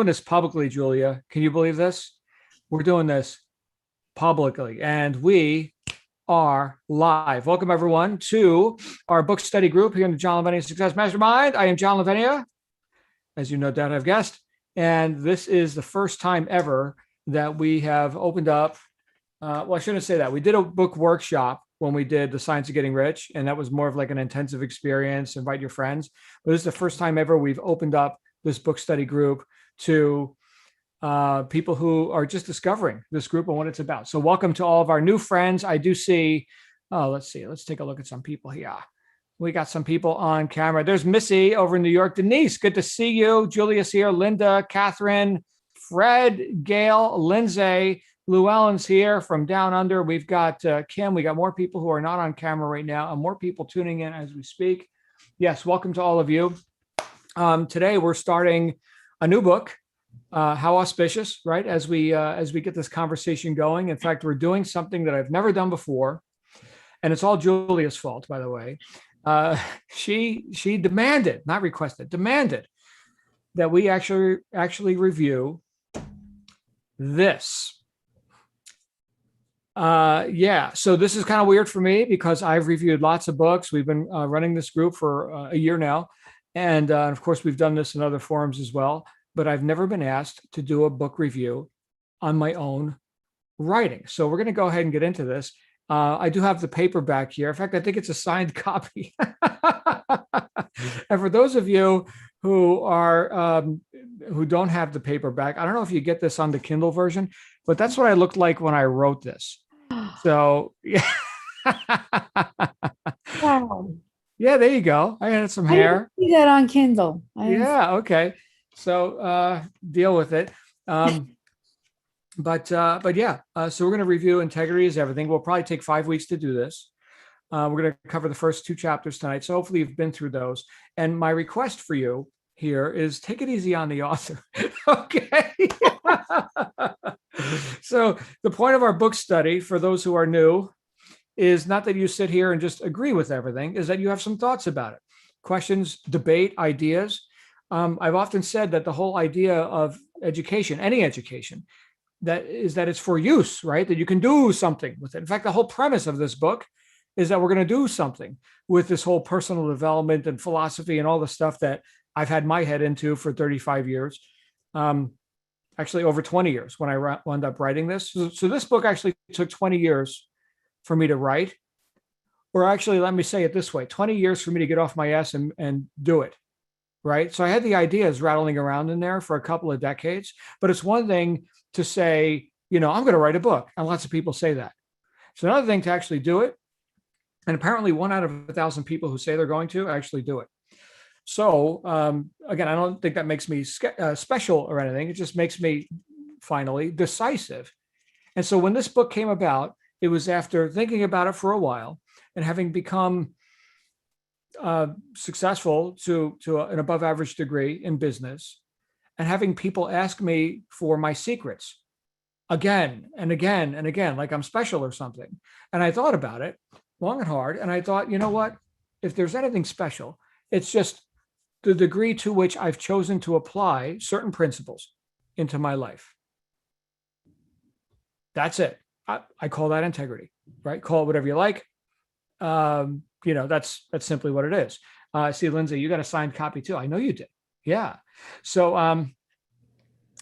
doing this publicly, Julia. Can you believe this? We're doing this publicly, and we are live. Welcome, everyone, to our book study group here in the John Lavenia Success Mastermind. I am John Lavenia, as you no doubt have guessed, and this is the first time ever that we have opened up. Well, I shouldn't say that. We did a book workshop when we did The Science of Getting Rich, and that was more of like an intensive experience, invite your friends. But this is the first time ever we've opened up this book study group to people who are just discovering this group and what it's about. So welcome to all of our new friends. I do see, let's take a look at some people here. We got some people on camera. There's Missy over in New York. Denise, good to see you. Julia's here. Linda, Catherine, Fred, Gail, Lindsay, Llewellyn's here from down under. We've got Kim. We got more people who are not on camera right now and more people tuning in as we speak. Yes, welcome to all of you. Today we're starting a new book. How auspicious, right? As we get this conversation going. In fact, we're doing something that I've never done before, and it's all Julia's fault, by the way. She demanded, not requested, demanded that we actually review this. So this is kind of weird for me because I've reviewed lots of books. We've been running this group for a year now, and of course we've done this in other forums as well. But I've never been asked to do a book review on my own writing. So we're going to go ahead and get into this. I do have the paperback here. In fact, I think it's a signed copy. And for those of you who are who don't have the paperback, I don't know if you get this on the Kindle version, but that's what I looked like when I wrote this. So yeah. Wow. Yeah, there you go. I had some hair. I didn't see that on Kindle. Yeah, okay. So deal with it. But yeah, so we're going to review Integrity is Everything. We'll probably take 5 weeks to do this. We're going to cover the first 2 chapters tonight. So hopefully you've been through those. And my request for you here is take it easy on the author. Okay. So the point of our book study, for those who are new, is not that you sit here and just agree with everything, is that you have some thoughts about it. Questions, debate, ideas. I've often said that the whole idea of education, any education, that it's for use, right? That you can do something with it. In fact, the whole premise of this book is that we're going to do something with this whole personal development and philosophy and all the stuff that I've had my head into for 35 years. Actually, over 20 years when I wound up writing this. So this book actually took 20 years for me to write. Or actually, let me say it this way, 20 years for me to get off my ass and do it. Right. So I had the ideas rattling around in there for a couple of decades, but it's one thing to say, I'm going to write a book. And lots of people say that. It's another thing to actually do it. And apparently 1 out of 1,000 people who say they're going to actually do it. So again, I don't think that makes me special or anything. It just makes me finally decisive. And so when this book came about, it was after thinking about it for a while and having become successful to an above average degree in business, and having people ask me for my secrets again and again and again, like I'm special or something. And I thought about it long and hard. And I thought, you know what, if there's anything special, it's just the degree to which I've chosen to apply certain principles into my life. That's it. I call that integrity, right? Call it whatever you like. That's simply what it is. See, Lindsay, you got a signed copy too. I know you did. Yeah. So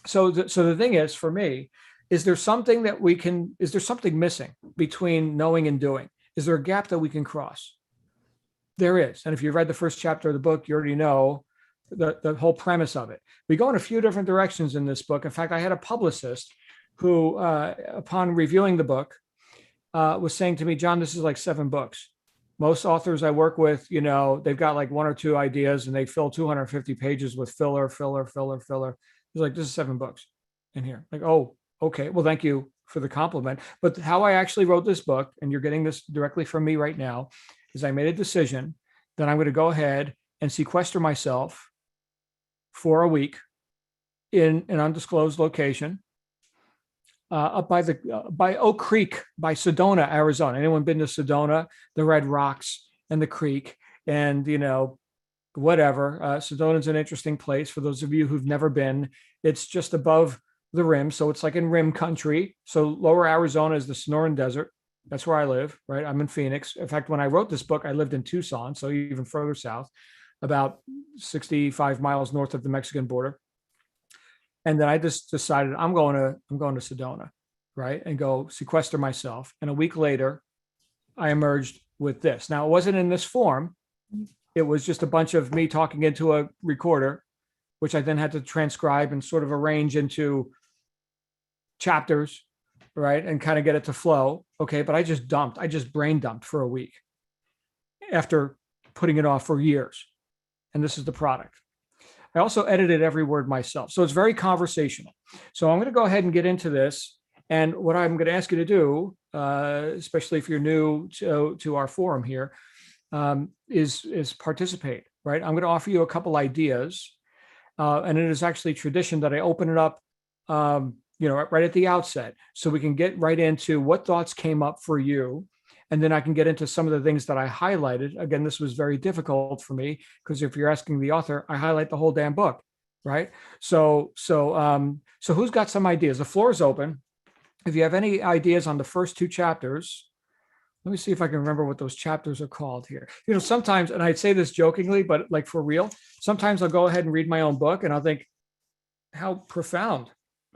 the thing is, for me, is there something missing between knowing and doing? Is there a gap that we can cross? There is. And if you read the first chapter of the book, you already know the whole premise of it. We go in a few different directions in this book. In fact, I had a publicist who, upon reviewing the book, was saying to me, John, this is like 7 books. Most authors I work with, they've got like 1 or 2 ideas and they fill 250 pages with filler. He's like, this is 7 books in here. Like, oh, okay. Well, thank you for the compliment. But how I actually wrote this book, and you're getting this directly from me right now, is I made a decision that I'm going to go ahead and sequester myself for a week in an undisclosed location up by Oak Creek, by Sedona, Arizona. Anyone been to Sedona? The Red Rocks and the creek, and whatever. Sedona's an interesting place for those of you who've never been. It's just above the rim. So it's like in rim country. So lower Arizona is the Sonoran Desert. That's where I live, right? I'm in Phoenix. In fact, when I wrote this book, I lived in Tucson, so even further south, about 65 miles north of the Mexican border. And then I just decided I'm going to Sedona, right? And go sequester myself. And a week later, I emerged with this. Now, it wasn't in this form. It was just a bunch of me talking into a recorder, which I then had to transcribe and sort of arrange into chapters, right? And kind of get it to flow. Okay. But I just brain dumped for a week after putting it off for years. And this is the product. I also edited every word myself. So it's very conversational. So I'm going to go ahead and get into this. And what I'm going to ask you to do, especially if you're new to our forum here, is participate, right? I'm going to offer you a couple ideas. And it is actually tradition that I open it up, right at the outset, so we can get right into what thoughts came up for you. And then I can get into some of the things that I highlighted. Again, this was very difficult for me because if you're asking the author, I highlight the whole damn book, right? So who's got some ideas? The floor is open. If you have any ideas on the first two chapters, let me see if I can remember what those chapters are called here. Sometimes, and I'd say this jokingly, but like for real, sometimes I'll go ahead and read my own book and I'll think how profound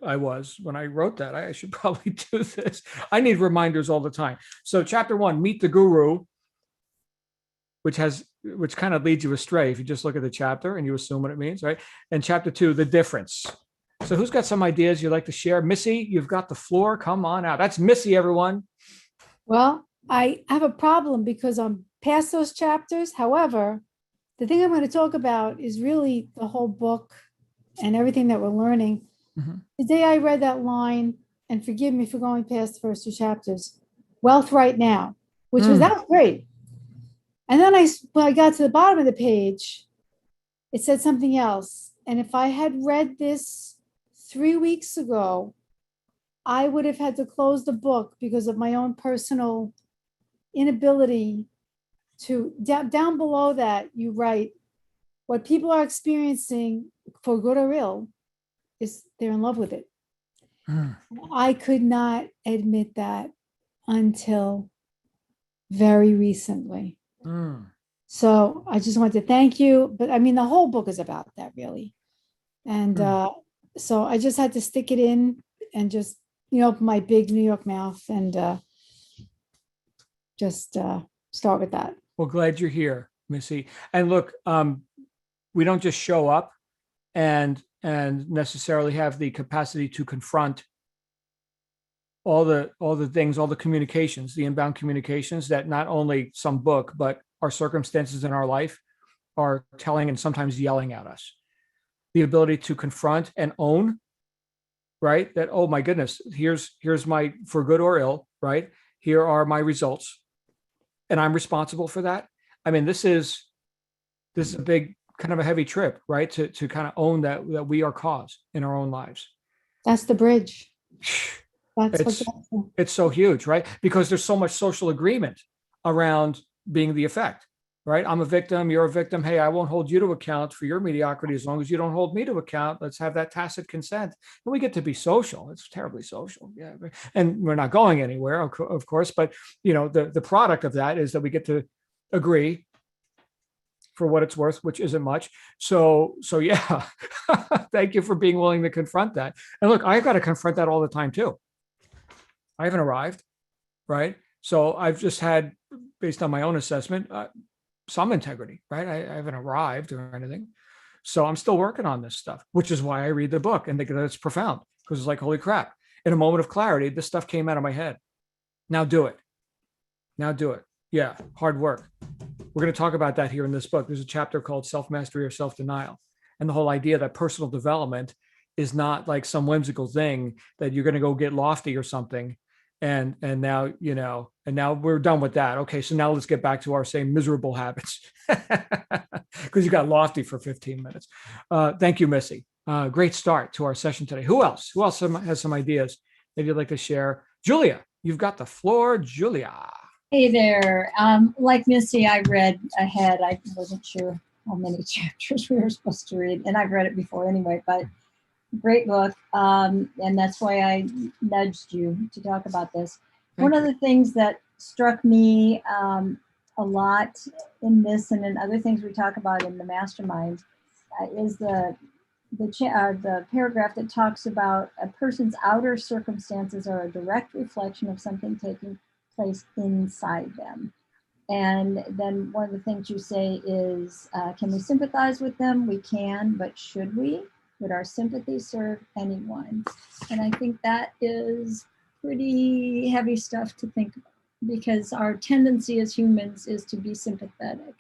I was when I wrote that. I should probably do this. I need reminders all the time. So chapter 1, meet the guru, which kind of leads you astray if you just look at the chapter and you assume what it means, right? And chapter 2, the difference. So who's got some ideas you'd like to share? Missy, you've got the floor. Come on out. That's Missy, everyone. Well, I have a problem because I'm past those chapters. However, the thing I'm going to talk about is really the whole book and everything that we're learning. Mm-hmm. The day I read that line, and forgive me for going past the first two chapters, wealth right now, which was, that was great. And then when I got to the bottom of the page, it said something else. And if I had read this 3 weeks ago, I would have had to close the book because of my own personal inability to, down below that, you write, what people are experiencing, for good or ill, is they're in love with it. I could not admit that until very recently. So I just want to thank you. But I mean, the whole book is about that, really. And so I just had to stick it in and just, open my big New York mouth and just start with that. Well, glad you're here, Missy. And look, we don't just show up and necessarily have the capacity to confront all the things, all the communications, the inbound communications that not only some book, but our circumstances in our life are telling and sometimes yelling at us. The ability to confront and own, right? That, oh my goodness, here's my, for good or ill, right? Here are my results, and I'm responsible for that. I mean, this is a big, kind of a heavy trip, right? To kind of own that we are cause in our own lives. That's the bridge. It's so huge, right? Because there's so much social agreement around being the effect, right? I'm a victim, you're a victim. Hey, I won't hold you to account for your mediocrity as long as you don't hold me to account. Let's have that tacit consent. And we get to be social. It's terribly social. Yeah. And we're not going anywhere, of course, but the product of that is that we get to agree for what it's worth, which isn't much. So yeah, thank you for being willing to confront that. And look, I've got to confront that all the time too. I haven't arrived, right? So I've just had, based on my own assessment, some integrity, right? I haven't arrived or anything. So I'm still working on this stuff, which is why I read the book and think that it's profound, because it's like, holy crap. In a moment of clarity, this stuff came out of my head. Now do it. Yeah, hard work. We're going to talk about that here in this book. There's a chapter called Self-Mastery or Self-Denial. And the whole idea that personal development is not like some whimsical thing that you're going to go get lofty or something. And now, and now we're done with that. Okay, so now let's get back to our same miserable habits, because you got lofty for 15 minutes. Thank you, Missy. Great start to our session today. Who else has some ideas that you'd like to share? Julia, you've got the floor. Julia. Hey there. Like Missy, I read ahead. I wasn't sure how many chapters we were supposed to read, and I've read it before anyway, but great book. And that's why I nudged you to talk about this. Thank One of you. the things that struck me a lot in this and in other things we talk about in the mastermind is the paragraph that talks about a person's outer circumstances are a direct reflection of something taking place inside them. And then one of the things you say is, can we sympathize with them? We can, but should we? Would our sympathy serve anyone? And I think that is pretty heavy stuff to think about, because our tendency as humans is to be sympathetic.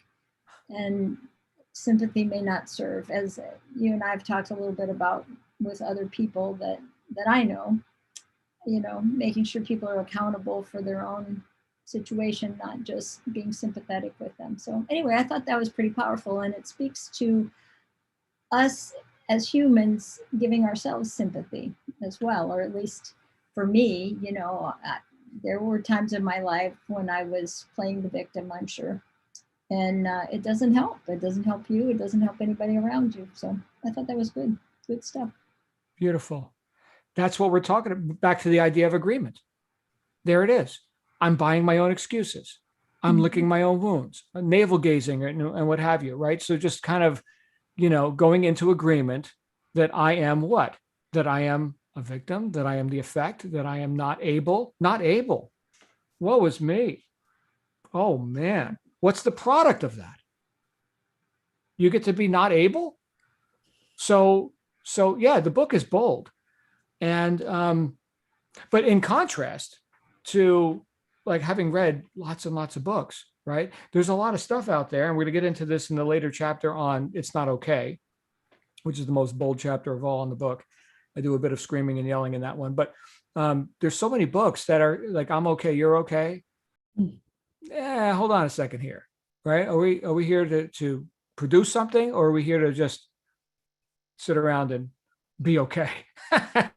And sympathy may not serve, as you and I have talked a little bit about with other people that I know, making sure people are accountable for their own situation, not just being sympathetic with them. So anyway, I thought that was pretty powerful, and it speaks to us as humans giving ourselves sympathy as well, or at least for me, there were times in my life when I was playing the victim, I'm sure. And it doesn't help. It doesn't help you. It doesn't help anybody around you. So I thought that was good. Good stuff. Beautiful. That's what we're talking about. Back to the idea of agreement. There it is. I'm buying my own excuses. I'm licking my own wounds, navel gazing, and what have you, right? So just kind of, going into agreement that I am what? That I am a victim, that I am the effect, that I am not able. Woe is me. Oh, man. What's the product of that? You get to be not able? So yeah, the book is bold. And, but in contrast to like having read lots and lots of books, right? There's a lot of stuff out there, and we're going to get into this in the later chapter on It's Not Okay, which is the most bold chapter of all in the book. I do a bit of screaming and yelling in that one, but there's so many books that are like, I'm okay, you're okay. Hold on a second here, right? Are we here to produce something, or are we here to just sit around and be okay? By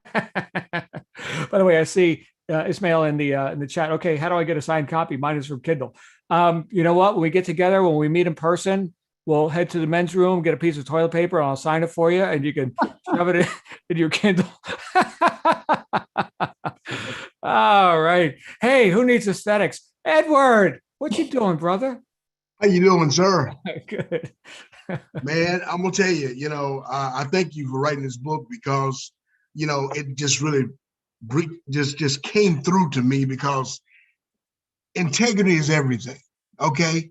the way, I see Ismail in the chat. Okay, how do I get a signed copy? Mine is from Kindle. You know what? When we get together, when we meet in person, we'll head to the men's room, get a piece of toilet paper, and I'll sign it for you, and you can shove it in your Kindle. All right. Hey, who needs aesthetics? Edward, what you doing, brother? How you doing, sir? Good. Man, I'm gonna tell you, I thank you for writing this book because, it just really just came through to me because integrity is everything. Okay,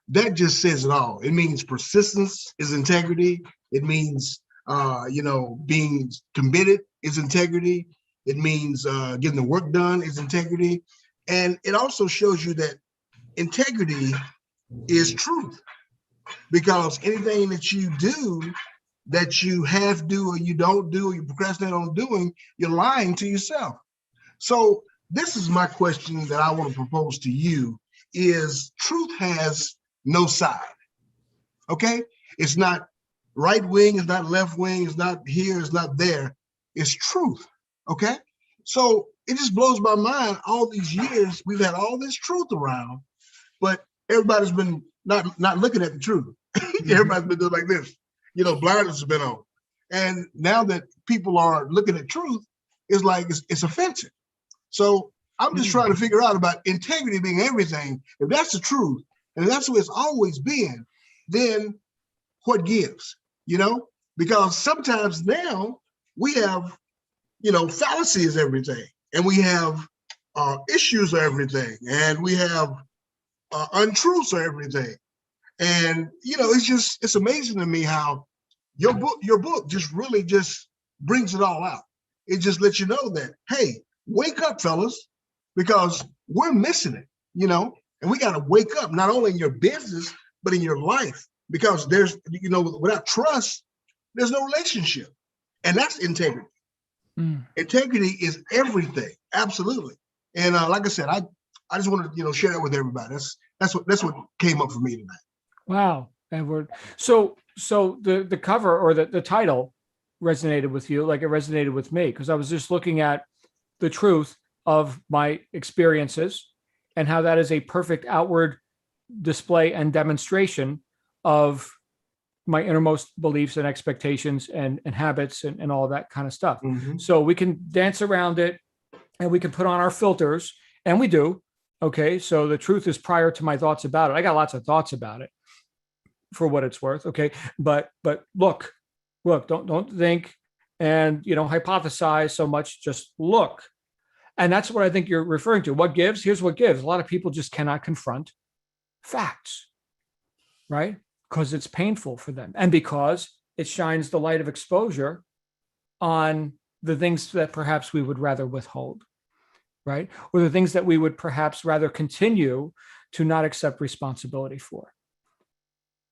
that just says it all. It means persistence is integrity. It means, being committed is integrity. It means getting the work done is integrity, and it also shows you that integrity is truth. Because anything that you do that you half do or you don't do or you procrastinate on doing, you're lying to yourself. So this is my question that I want to propose to you is truth has no side, okay? It's not right wing, it's not left wing, it's not here, it's not there. It's truth, okay? So it just blows my mind all these years, we've had all this truth around, but everybody's been not looking at the truth. Everybody's been doing like this, blinders have been on. And now that people are looking at truth, it's like it's offensive. So I'm just trying to figure out about integrity being everything. If that's the truth, and that's what it's always been, then what gives, Because sometimes now we have, fallacy is everything, and we have issues are everything, and we have untruths are everything. And it's amazing to me how your book just really just brings it all out. It just lets you know that, hey, wake up, fellas, because we're missing it, and we got to wake up not only in your business but in your life, because there's without trust there's no relationship, and that's integrity. Integrity is everything, absolutely. And like I said, I just wanted to share that with everybody. That's what came up for me tonight. Wow, Edward. So the cover or the title resonated with you like it resonated with me, because I was just looking at the truth of my experiences and how that is a perfect outward display and demonstration of my innermost beliefs and expectations and habits and all that kind of stuff. Mhm. So we can dance around it and we can put on our filters, and we do. Okay. So the truth is prior to my thoughts about it. I got lots of thoughts about it for what it's worth. Okay. But look, don't think and, hypothesize so much. Just look. And that's what I think you're referring to. What gives? Here's what gives. A lot of people just cannot confront facts, right? Because it's painful for them and because it shines the light of exposure on the things that perhaps we would rather withhold, right? Or the things that we would perhaps rather continue to not accept responsibility for.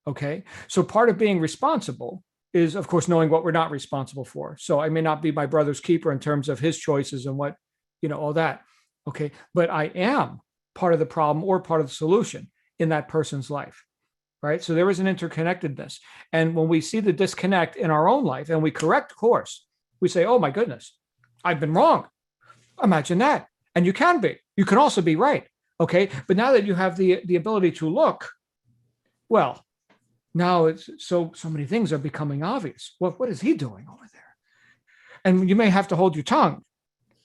Okay. So part of being responsible is, of course, knowing what we're not responsible for. So I may not be my brother's keeper in terms of his choices and what, all that. Okay. But I am part of the problem or part of the solution in that person's life. Right. So there is an interconnectedness. And when we see the disconnect in our own life and we correct course, we say, oh my goodness, I've been wrong. Imagine that. And you can be. You can also be right. Okay. But now that you have the ability to look, well, now it's so many things are becoming obvious. What is he doing over there? And you may have to hold your tongue,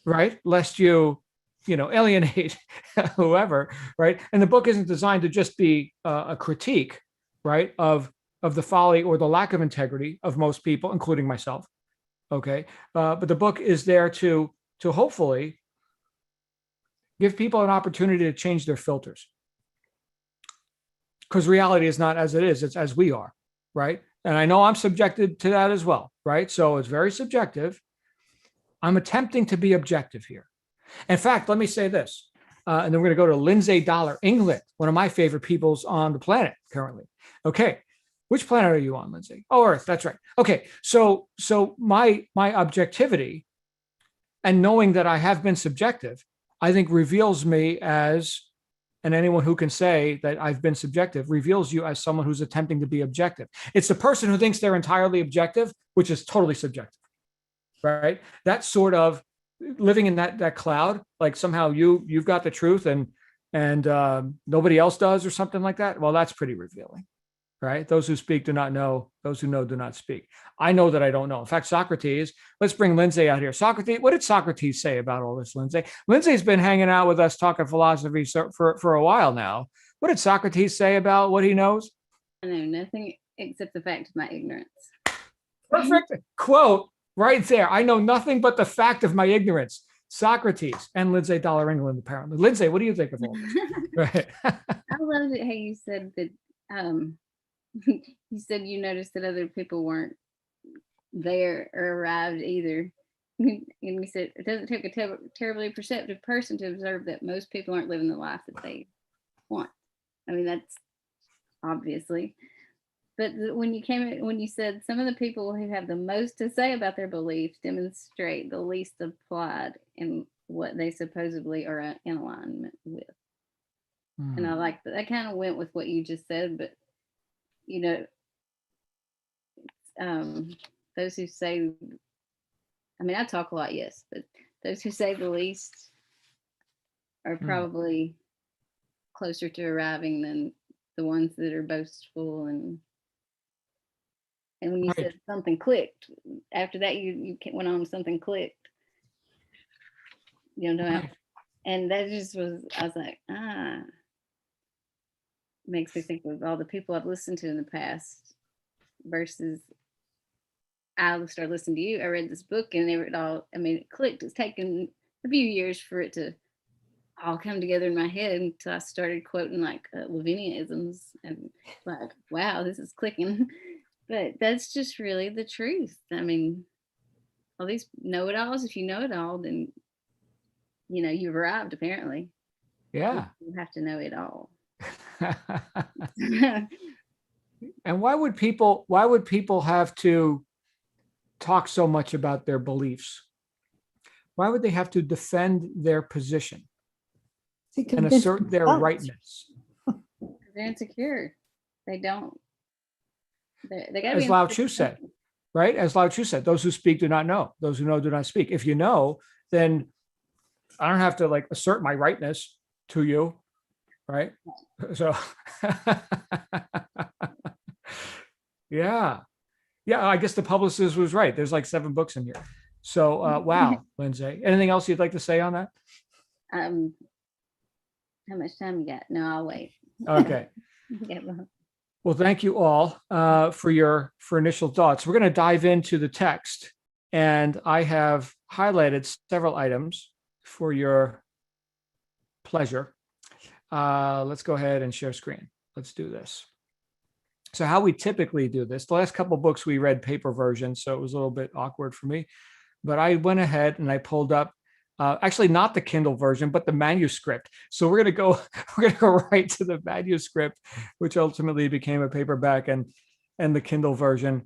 right? Lest you alienate whoever, right? And the book isn't designed to just be a critique, right, of the folly or the lack of integrity of most people, including myself. Okay, but the book is there to hopefully give people an opportunity to change their filters, because reality is not as it is; it's as we are, right? And I know I'm subjected to that as well, right? So it's very subjective. I'm attempting to be objective here. In fact, let me say this, and then we're going to go to Lindsay Dollar England, one of my favorite peoples on the planet currently. Okay, which planet are you on, Lindsay? Oh, Earth. That's right. Okay, so my objectivity and knowing that I have been subjective, I think reveals me as, and anyone who can say that I've been subjective reveals you as someone who's attempting to be objective. It's the person who thinks they're entirely objective, which is totally subjective, right? That sort of living in that cloud, like somehow you've got the truth and nobody else does or something like that. Well, that's pretty revealing, right? Those who speak do not know. Those who know do not speak. I know that I don't know. In fact, Socrates, let's bring Lindsay out here. Socrates, what did Socrates say about all this, Lindsay? Lindsay's been hanging out with us talking philosophy for a while now. What did Socrates say about what he knows? I know nothing except the fact of my ignorance. Perfect quote. Right there. I know nothing but the fact of my ignorance. Socrates and Lindsay Dollar England, apparently. Lindsay, what do you think of all this? Right. I loved it how you said that you said you noticed that other people weren't there or arrived either. And you said it doesn't take a terribly perceptive person to observe that most people aren't living the life that they want. I mean, that's obviously. But when you said some of the people who have the most to say about their beliefs demonstrate the least applied in what they supposedly are in alignment with. And I like that. That kind of went with what you just said, but those who say, I mean, I talk a lot, yes, but those who say the least are probably closer to arriving than the ones that are boastful and when you said something clicked, after that you went on something clicked. And that just was, I was like, makes me think of all the people I've listened to in the past versus I started listening to you. I read this book and it clicked. It's taken a few years for it to all come together in my head until I started quoting like Lavenia isms and like, wow, this is clicking. But that's just really the truth. I mean, all these know-it-alls, if you know it all, then, you've arrived apparently. Yeah. You have to know it all. And why would people have to talk so much about their beliefs? Why would they have to defend their position and assert their rightness? They're insecure. They don't. They got to be. As Lao Tzu said, right? As Lao Tzu said, those who speak do not know. Those who know do not speak. If you know, then I don't have to like assert my rightness to you, right? So Yeah. Yeah. I guess the publicist was right. There's like 7 books in here. So, wow, Lindsay. Anything else you'd like to say on that? How much time you got? No, I'll wait. Okay. Yeah, well, Well, thank you all for initial thoughts. We're going to dive into the text, and I have highlighted several items for your pleasure. Let's go ahead and share screen. Let's do this. So how we typically do this, the last couple of books we read paper versions, so it was a little bit awkward for me, but I went ahead and I pulled up actually not the Kindle version, but the manuscript. So we're going to go right to the manuscript, which ultimately became a paperback and the Kindle version.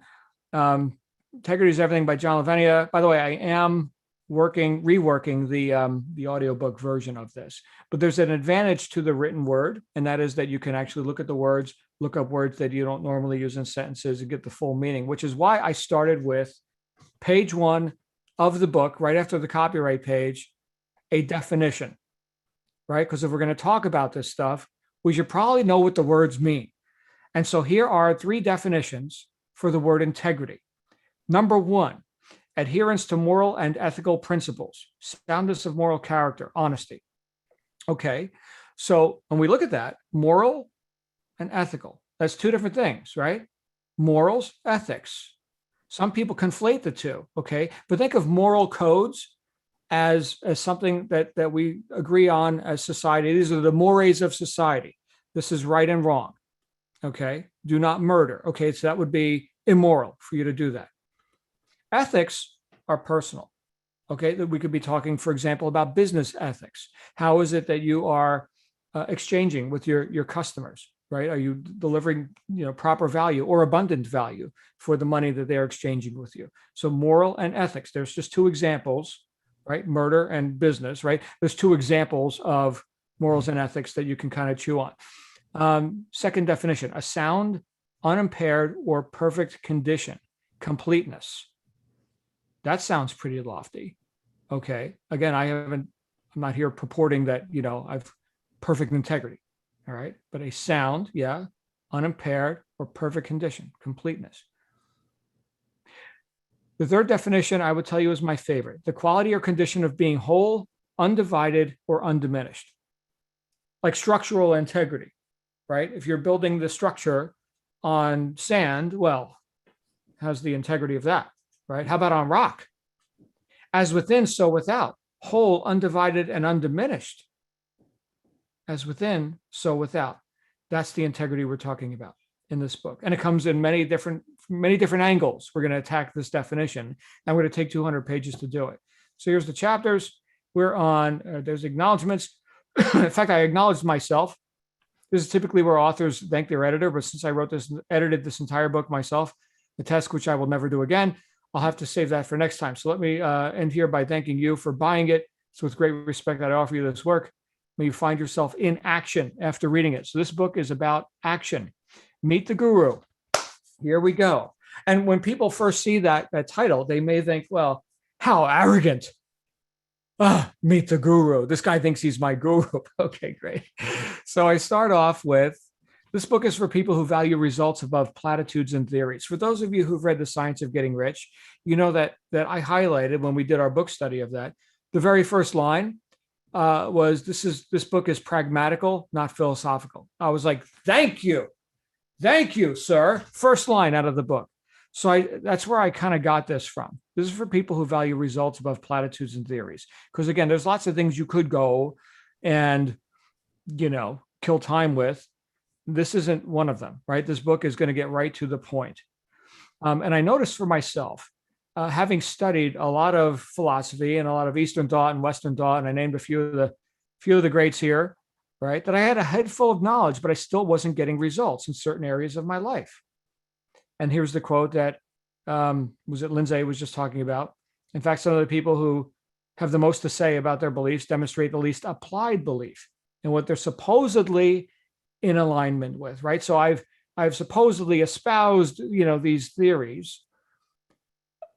Integrity is Everything by John Lavenia. By the way, I am reworking the audiobook version of this, but there's an advantage to the written word, and that is that you can actually look at the words, look up words that you don't normally use in sentences and get the full meaning, which is why I started with page 1 of the book, right after the copyright page, a definition, right? Because if we're going to talk about this stuff, we should probably know what the words mean. And so here are 3 definitions for the word integrity. Number 1, adherence to moral and ethical principles, soundness of moral character, honesty. Okay, so when we look at that, moral and ethical, that's 2 different things, right? Morals, ethics. Some people conflate the 2, okay? But think of moral codes as something that we agree on as society. These are the mores of society. This is right and wrong, okay? Do not murder, okay? So that would be immoral for you to do that. Ethics are personal, okay? That we could be talking, for example, about business ethics. How is it that you are exchanging with your customers, right? Are you delivering, proper value or abundant value for the money that they're exchanging with you? So moral and ethics, there's just 2 examples, right? Murder and business, right? There's 2 examples of morals and ethics that you can kind of chew on. Second definition, a sound, unimpaired, or perfect condition, completeness. That sounds pretty lofty. Okay. Again, I'm not here purporting that, I've perfect integrity. All right. But a sound, yeah, unimpaired or perfect condition, completeness. The third definition I would tell you is my favorite, the quality or condition of being whole, undivided, or undiminished. Like structural integrity, right? If you're building the structure on sand, well, how's the integrity of that, right? How about on rock? As within, so without, whole, undivided, and undiminished. As within, so without. That's the integrity we're talking about in this book. And it comes in many different angles. We're going to attack this definition, and we're going to take 200 pages to do it. So here's the chapters. We're on, there's acknowledgments. In fact, I acknowledged myself. This is typically where authors thank their editor, but since I edited this entire book myself, a task which I will never do again, I'll have to save that for next time. So let me end here by thanking you for buying it. It's with great respect that I offer you this work. May you find yourself in action after reading it. So this book is about action. Meet the Guru. Here we go. And when people first see that title, they may think, well, how arrogant. Meet the Guru. This guy thinks he's my guru. Okay, great. So I start off with, this book is for people who value results above platitudes and theories. For those of you who've read The Science of Getting Rich, you know that I highlighted when we did our book study of that. The very first line was, this book is pragmatical, not philosophical. I was like, thank you, sir. First line out of the book. So that's where I kind of got this from. This is for people who value results above platitudes and theories. Because again, there's lots of things you could go and, kill time with. This isn't one of them, right? This book is going to get right to the point. And I noticed for myself, having studied a lot of philosophy and a lot of Eastern thought and Western thought, and I named a few of the greats here, right? That I had a head full of knowledge, but I still wasn't getting results in certain areas of my life. And here's the quote that Lindsay was just talking about. In fact, some of the people who have the most to say about their beliefs demonstrate the least applied belief in what they're supposedly in alignment with, right? So I've supposedly espoused, these theories.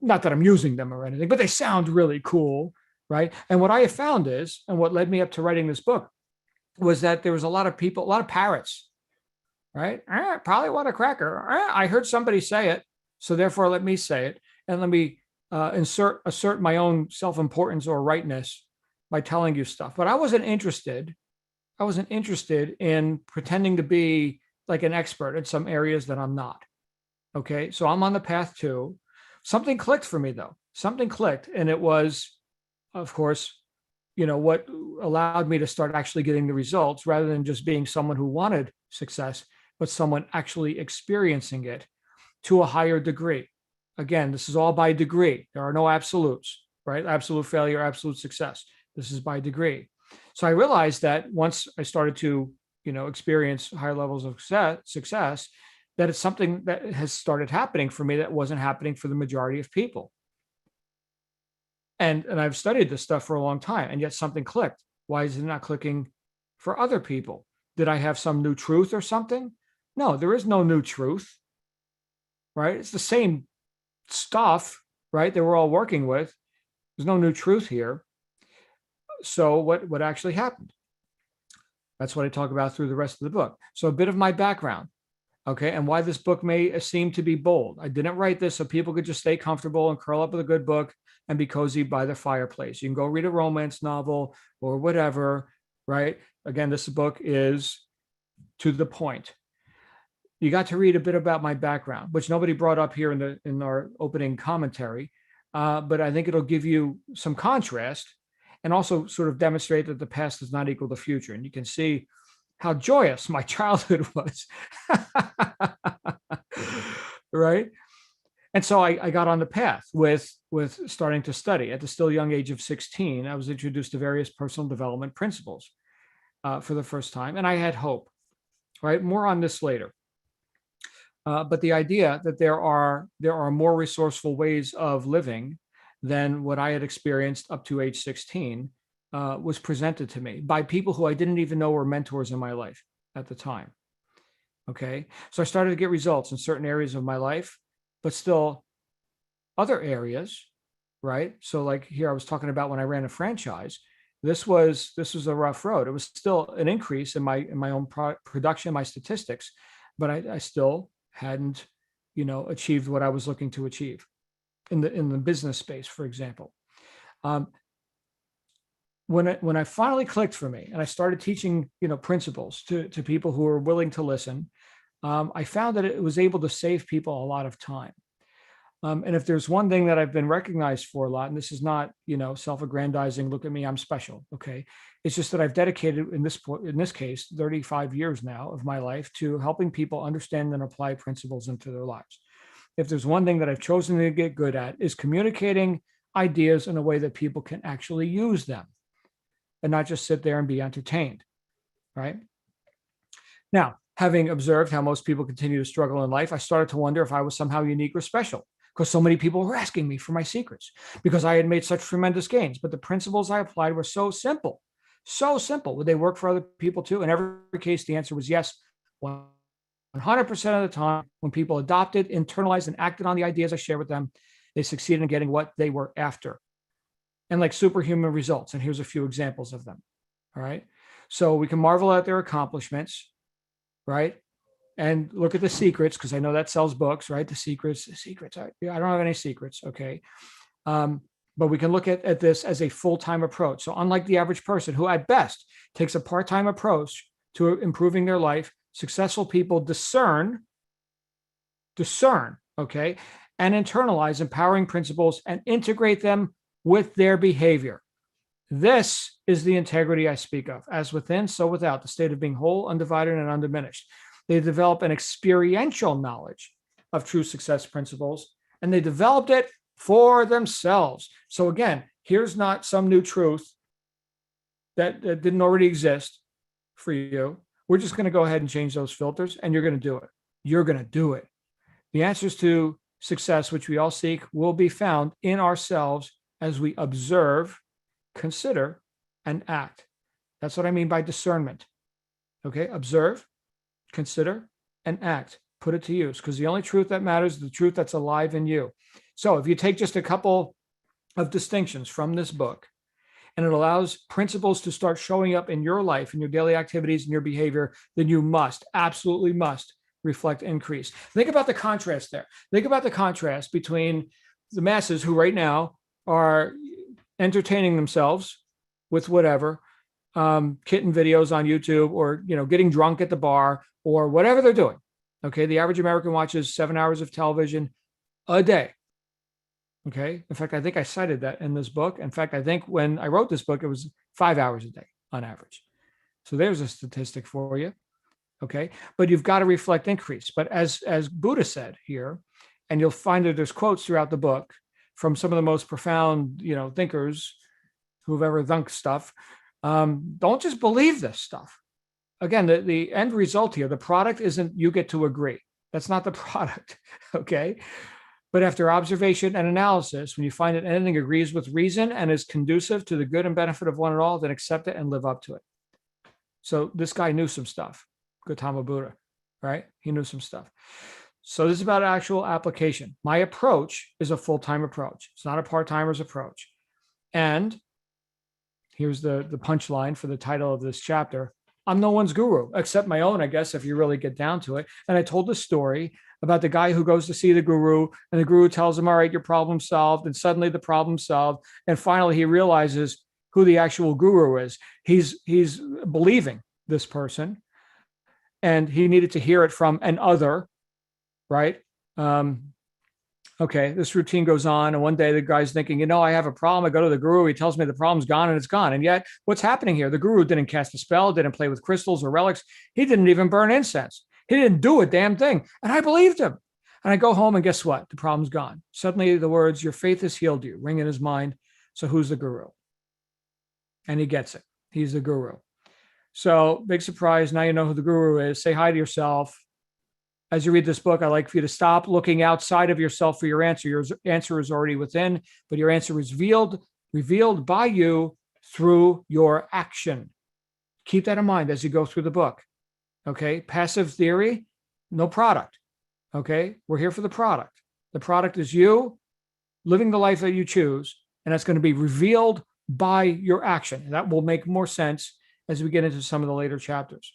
Not that I'm using them or anything, but they sound really cool, right? And what I have found is, and what led me up to writing this book, was that there was a lot of people, a lot of parrots, right? Probably want a cracker. I heard somebody say it, so therefore let me say it, and let me assert my own self-importance or rightness by telling you stuff. But I wasn't interested. I wasn't interested in pretending to be like an expert in some areas that I'm not. Okay, so I'm on the path too. Something clicked for me though. Something clicked, and it was, of course, what allowed me to start actually getting the results rather than just being someone who wanted success, but someone actually experiencing it to a higher degree. Again, this is all by degree. There are no absolutes, right? Absolute failure, absolute success. This is by degree. So I realized that once I started to, experience higher levels of success, that it's something that has started happening for me that wasn't happening for the majority of people. And I've studied this stuff for a long time, and yet something clicked. Why is it not clicking for other people? Did I have some new truth or something? No, there is no new truth, right? It's the same stuff, right, that we're all working with. There's no new truth here. So what actually happened? That's what I talk about through the rest of the book. So a bit of my background, okay, and why this book may seem to be bold. I didn't write this so people could just stay comfortable and curl up with a good book and be cozy by the fireplace. You can go read a romance novel or whatever, right? Again, this book is to the point. You got to read a bit about my background, which nobody brought up here in our opening commentary, but I think it'll give you some contrast and also sort of demonstrate that the past does not equal the future. And you can see how joyous my childhood was, right? And so I got on the path with starting to study. At the still young age of 16, I was introduced to various personal development principles for the first time, and I had hope, right? More on this later. But the idea that there are more resourceful ways of living than what I had experienced up to age 16 was presented to me by people who I didn't even know were mentors in my life at the time. Okay, so I started to get results in certain areas of my life, but still other areas, right? So like here I was talking about when I ran a franchise, this was a rough road. It was still an increase in my own production, my statistics, but I still hadn't, achieved what I was looking to achieve in the business space, for example. When I finally clicked for me and I started teaching, principles to people who were willing to listen, I found that it was able to save people a lot of time. And if there's one thing that I've been recognized for a lot, and this is not, self-aggrandizing, look at me, I'm special. Okay. It's just that I've dedicated in this case, 35 years now of my life to helping people understand and apply principles into their lives. If there's one thing that I've chosen to get good at is communicating ideas in a way that people can actually use them and not just sit there and be entertained, right? Now, having observed how most people continue to struggle in life, I started to wonder if I was somehow unique or special, because so many people were asking me for my secrets because I had made such tremendous gains. But the principles I applied were so simple, so simple. Would they work for other people too? In every case, the answer was yes. 100% of the time, when people adopted, internalized, and acted on the ideas I shared with them, they succeeded in getting what they were after, and like superhuman results. And here's a few examples of them. All right. So we can marvel at their accomplishments, right? And look at the secrets, because I know that sells books, right? The secrets. I don't have any secrets. Okay. But we can look at this as a full-time approach. So unlike the average person who at best takes a part-time approach to improving their life, successful people discern, okay, and internalize empowering principles and integrate them with their behavior. This is the integrity I speak of. As within, so without, the state of being whole, undivided, and undiminished. They develop an experiential knowledge of true success principles, and they developed it for themselves. So again, here's not some new truth that didn't already exist for you. We're just going to go ahead and change those filters, and you're going to do it. You're going to do it. The answers to success, which we all seek, will be found in ourselves as we observe, consider, and act. That's what I mean by discernment. Okay, observe, consider, and act. Put it to use, because the only truth that matters is the truth that's alive in you. So if you take just a couple of distinctions from this book, and it allows principles to start showing up in your life, in your daily activities, and your behavior, then you must, absolutely must reflect increase. Think about the contrast there. Think about the contrast between the masses who right now are entertaining themselves with whatever, kitten videos on YouTube, or, getting drunk at the bar, or whatever they're doing. Okay. The average American watches 7 hours of television a day. Okay. In fact, I think I cited that in this book. In fact, I think when I wrote this book, it was 5 hours a day on average. So there's a statistic for you. Okay. But you've got to reflect increase. But as Buddha said here, and you'll find that there's quotes throughout the book from some of the most profound, thinkers who've ever thunk stuff. Don't just believe this stuff. Again, the end result here, the product isn't you get to agree. That's not the product. Okay. But after observation and analysis, when you find that anything agrees with reason and is conducive to the good and benefit of one and all, then accept it and live up to it. So this guy knew some stuff. Gautama Buddha, right? He knew some stuff. So this is about actual application. My approach is a full-time approach. It's not a part-timer's approach. And here's the punchline for the title of this chapter. I'm no one's guru, except my own, I guess, if you really get down to it. And I told the story about the guy who goes to see the guru, and the guru tells him, all right, your problem solved. And suddenly the problem solved. And finally, he realizes who the actual guru is. He's believing this person, and he needed to hear it from an other, right? Okay, this routine goes on. And one day the guy's thinking, I have a problem. I go to the guru. He tells me the problem's gone, and it's gone. And yet what's happening here? The guru didn't cast a spell, didn't play with crystals or relics. He didn't even burn incense. He didn't do a damn thing. And I believed him. And I go home, and guess what? The problem's gone. Suddenly the words, your faith has healed you, ring in his mind. So who's the guru? And he gets it. He's the guru. So big surprise. Now you know who the guru is. Say hi to yourself. As you read this book, I'd like for you to stop looking outside of yourself for your answer. Your answer is already within, but your answer is revealed by you through your action. Keep that in mind as you go through the book. Okay. Passive theory, no product. Okay. We're here for the product. The product is you living the life that you choose, and that's going to be revealed by your action. And that will make more sense as we get into some of the later chapters.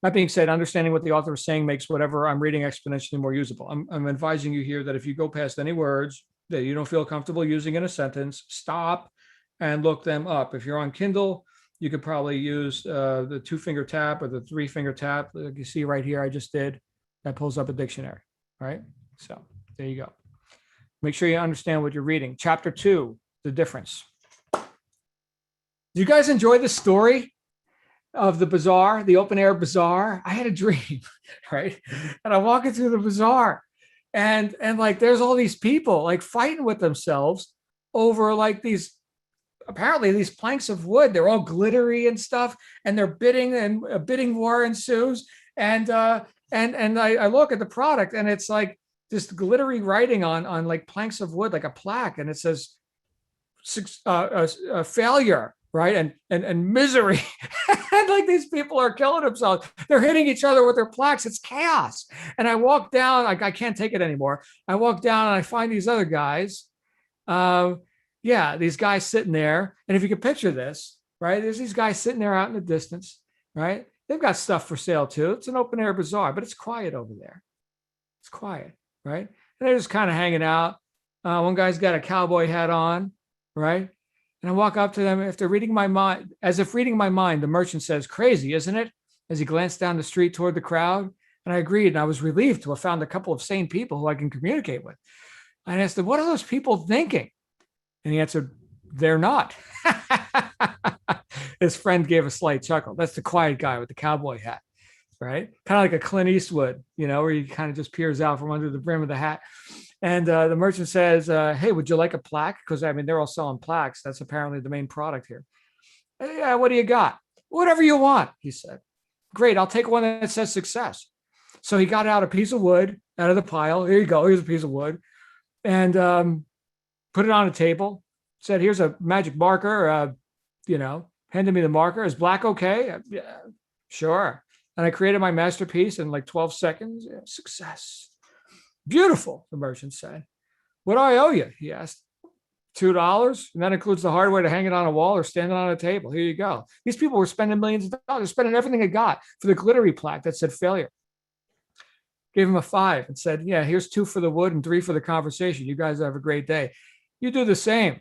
That being said, understanding what the author is saying makes whatever I'm reading exponentially more usable. I'm advising you here that if you go past any words that you don't feel comfortable using in a sentence, stop and look them up. If you're on Kindle, you could probably use the 2-finger tap or the 3-finger tap. Like you see right here, I just did. That pulls up a dictionary, right? So there you go. Make sure you understand what you're reading. Chapter 2, the difference. Do you guys enjoy the story of the bazaar, the open air bazaar? I had a dream, right? And I'm walking through the bazaar, and like there's all these people like fighting with themselves over like these planks of wood. They're all glittery and stuff, and they're bidding, and a bidding war ensues. And I look at the product, and it's like this glittery writing on like planks of wood, like a plaque, and it says failure, right? And misery. And like these people are killing themselves. They're hitting each other with their plaques. It's chaos. And I walk down, like I can't take it anymore. I walk down and I find these other guys. These guys sitting there. And if you could picture this, right? There's these guys sitting there out in the distance, right? They've got stuff for sale too. It's an open air bazaar, but it's quiet over there. It's quiet, right? And they're just kind of hanging out. One guy's got a cowboy hat on, right? And I walk up to them after reading my mind, as if reading my mind. The merchant says, crazy, isn't it? As he glanced down the street toward the crowd. And I agreed. And I was relieved to have found a couple of sane people who I can communicate with. I asked him, what are those people thinking? And he answered, they're not. His friend gave a slight chuckle. That's the quiet guy with the cowboy hat, right? Kind of like a Clint Eastwood, where he kind of just peers out from under the brim of the hat. And the merchant says, hey, would you like a plaque? Because, they're all selling plaques. That's apparently the main product here. Yeah, what do you got? Whatever you want, he said. Great, I'll take one that says success. So he got out a piece of wood out of the pile. Here you go. Here's a piece of wood. And put it on a table. Said, here's a magic marker. Handed me the marker. Is black okay? Yeah, sure. And I created my masterpiece in like 12 seconds. Yeah, success. Beautiful, the merchant said. What do I owe you? He asked. $2, and that includes the hardware to hang it on a wall or stand it on a table. Here you go. These people were spending millions of dollars, spending everything they got for the glittery plaque that said failure. Gave him a 5 and said, yeah, here's 2 for the wood and 3 for the conversation. You guys have a great day. You do the same.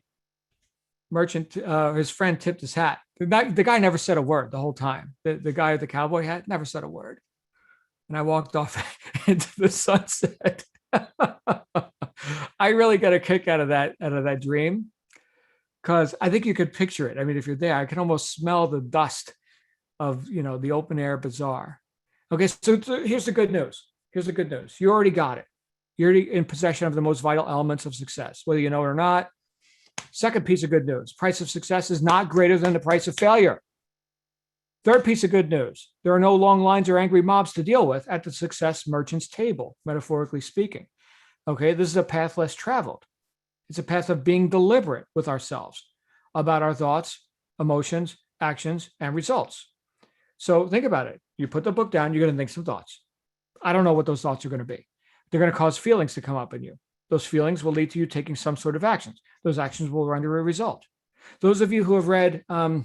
Merchant, his friend tipped his hat. The guy never said a word the whole time. The guy with the cowboy hat never said a word. And I walked off into the sunset. I really got a kick out of that dream, because I think you could picture it. I mean, if you're there, I can almost smell the dust of, the open air bazaar. Okay, so here's the good news. Here's the good news. You already got it. You're already in possession of the most vital elements of success, whether you know it or not. Second piece of good news: price of success is not greater than the price of failure. Third piece of good news: there are no long lines or angry mobs to deal with at the success merchant's table, metaphorically speaking. Okay, this is a path less traveled. It's a path of being deliberate with ourselves about our thoughts, emotions, actions, and results. So think about it. You put the book down, you're going to think some thoughts. I don't know what those thoughts are going to be. They're going to cause feelings to come up in you. Those feelings will lead to you taking some sort of actions. Those actions will render a result. Those of you who have read Power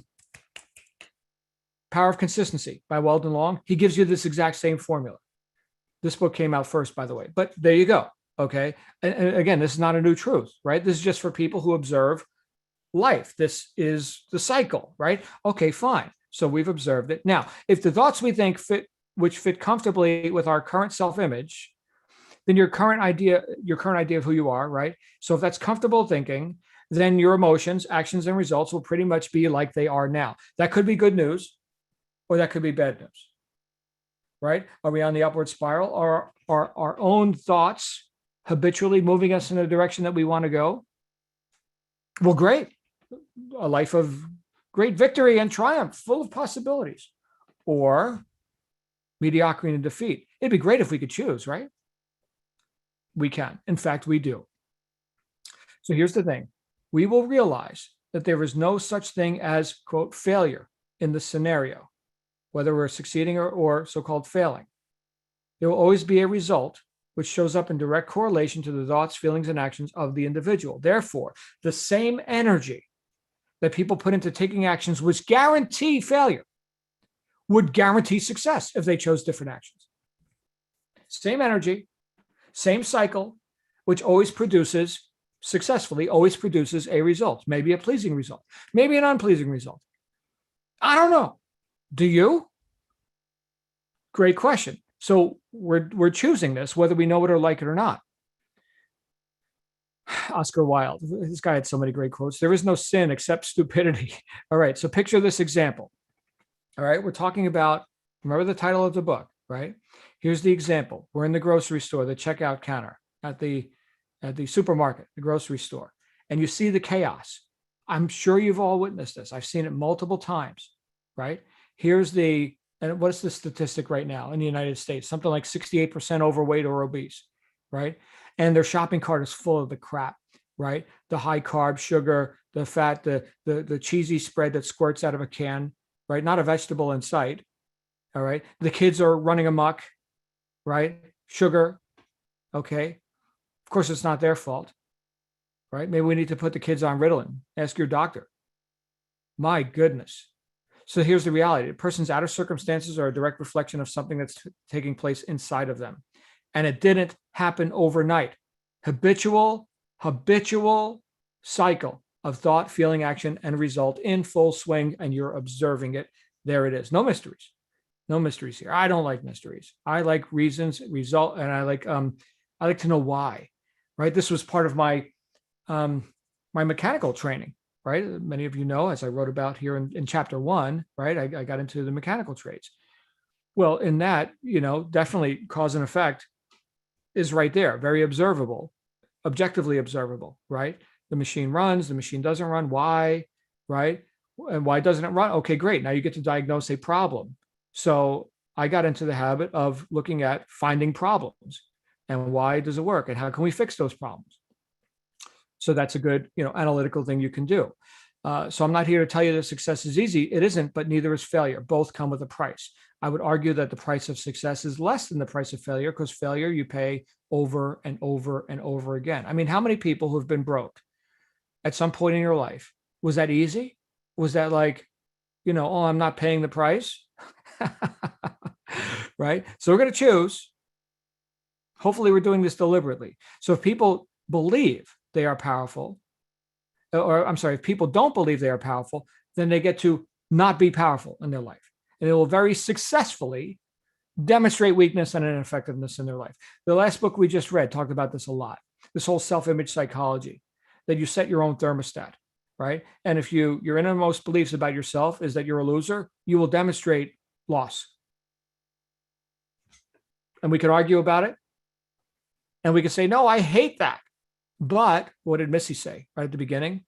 of Consistency by Weldon Long, he gives you this exact same formula. This book came out first, by the way, but there you go. Okay. And again, this is not a new truth, right? This is just for people who observe life. This is the cycle, right? Okay, fine. So we've observed it. Now, if the thoughts we think which fit comfortably with our current self-image, then your current idea of who you are, right? So if that's comfortable thinking, then your emotions, actions, and results will pretty much be like they are now. That could be good news, or that could be bad news, right? Are we on the upward spiral? Or are our own thoughts habitually moving us in a direction that we want to go? Well, great. A life of great victory and triumph, full of possibilities. Or mediocrity and defeat. It'd be great if we could choose, right? We can. In fact, we do. So here's the thing. We will realize that there is no such thing as, quote, failure in the scenario, whether we're succeeding or so-called failing. There will always be a result which shows up in direct correlation to the thoughts, feelings, and actions of the individual. Therefore, the same energy that people put into taking actions which guarantee failure would guarantee success if they chose different actions. Same energy, same cycle, which always produces a result, maybe a pleasing result, maybe an unpleasing result. I don't know. Do you? Great question. So we're choosing this, whether we know it or like it or not. Oscar Wilde, this guy had so many great quotes. There is no sin except stupidity. All right, so picture this example. All right, we're talking about, remember the title of the book, right? Here's the example. We're in the grocery store, the checkout counter at the supermarket, the grocery store, and you see the chaos. I'm sure you've all witnessed this. I've seen it multiple times, right? And what's the statistic right now in the United States? Something like 68% overweight or obese, right? And their shopping cart is full of the crap, right? The high carb, sugar, the fat, the cheesy spread that squirts out of a can, right? Not a vegetable in sight, all right? The kids are running amok, right? Sugar, okay? Of course, it's not their fault, right? Maybe we need to put the kids on Ritalin. Ask your doctor. My goodness. So here's the reality. A person's outer circumstances are a direct reflection of something that's taking place inside of them. And it didn't happen overnight. Habitual cycle of thought, feeling, action, and result in full swing, and you're observing it. There it is. No mysteries. No mysteries here. I don't like mysteries. I like reasons, result, and I like to know why. Right? This was part of my my mechanical training. Right? Many of you know, as I wrote about here in chapter 1, right? I got into the mechanical trades. Well, in that, definitely cause and effect is right there, very observable, objectively observable, right? The machine runs, the machine doesn't run. Why, right? And why doesn't it run? Okay, great. Now you get to diagnose a problem. So I got into the habit of looking at finding problems and why does it work and how can we fix those problems? So that's a good, analytical thing you can do. So I'm not here to tell you that success is easy. It isn't, but neither is failure. Both come with a price. I would argue that the price of success is less than the price of failure, because failure you pay over and over and over again. I mean, how many people who've been broke, at some point in your life? Was that easy? Was that like, oh, I'm not paying the price? Right? So we're going to choose. Hopefully we're doing this deliberately. So if people believe they are powerful, or I'm sorry, if people don't believe they are powerful, then they get to not be powerful in their life. And it will very successfully demonstrate weakness and ineffectiveness in their life. The last book we just read talked about this a lot, this whole self-image psychology, that you set your own thermostat, right? And if your innermost beliefs about yourself is that you're a loser, you will demonstrate loss. And we can argue about it. And we can say, no, I hate that. But what did Missy say right at the beginning?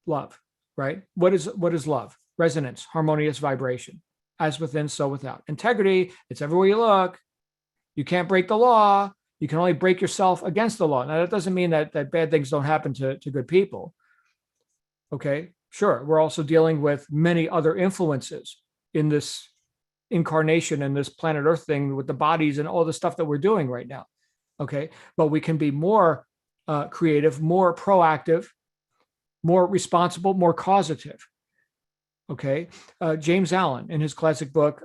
Love, right? What is love? Resonance, harmonious vibration, as within, so without. Integrity, it's everywhere you look. You can't break the law. You can only break yourself against the law. Now, that doesn't mean that bad things don't happen to good people. Okay, sure. We're also dealing with many other influences in this incarnation and this planet Earth thing with the bodies and all the stuff that we're doing right now. Okay, but we can be more creative, more proactive, more responsible, more causative. Okay, James Allen, in his classic book,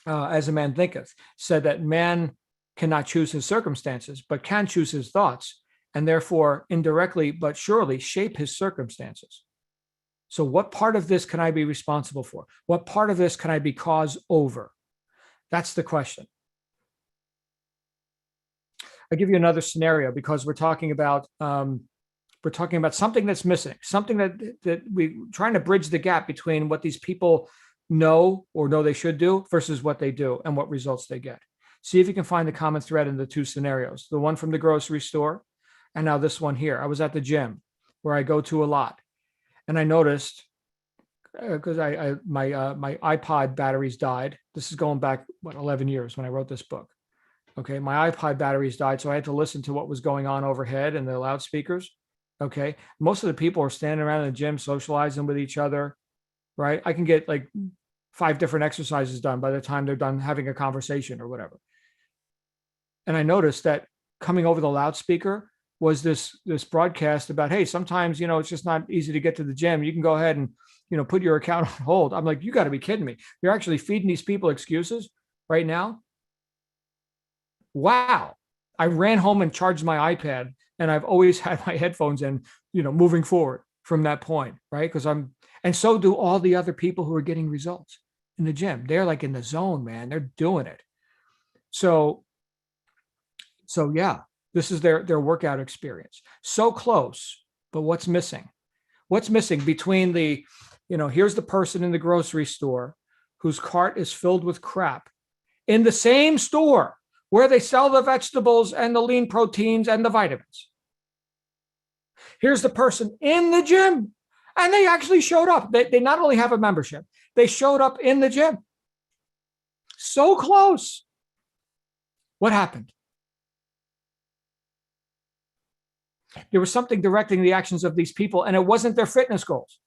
As a Man Thinketh, said that man cannot choose his circumstances, but can choose his thoughts, and therefore indirectly but surely shape his circumstances. So what part of this can I be responsible for? What part of this can I be cause over? That's the question. I'll give you another scenario because we're talking about something that's missing, something that we're trying to bridge the gap between what these people know or know they should do versus what they do and what results they get. See if you can find the common thread in the two scenarios, the one from the grocery store and now this one here. I was at the gym where I go to a lot, and I noticed because my iPod batteries died. This is going back 11 years when I wrote this book. Okay, my iPod batteries died, so I had to listen to what was going on overhead and the loudspeakers. Okay, most of the people are standing around in the gym socializing with each other, right? I can get like 5 different exercises done by the time they're done having a conversation or whatever. And I noticed that coming over the loudspeaker was this broadcast about, hey, sometimes, it's just not easy to get to the gym. You can go ahead and, put your account on hold. I'm like, you got to be kidding me. You're actually feeding these people excuses right now. Wow. I ran home and charged my iPad, and I've always had my headphones in, moving forward from that point, right? And so do all the other people who are getting results in the gym. They're like in the zone, man. They're doing it. So yeah, this is their workout experience. So close, but what's missing? What's missing between here's the person in the grocery store whose cart is filled with crap in the same store where they sell the vegetables and the lean proteins and the vitamins. Here's the person in the gym, and they actually showed up. They not only have a membership, they showed up in the gym. So close. What happened? There was something directing the actions of these people, and it wasn't their fitness goals.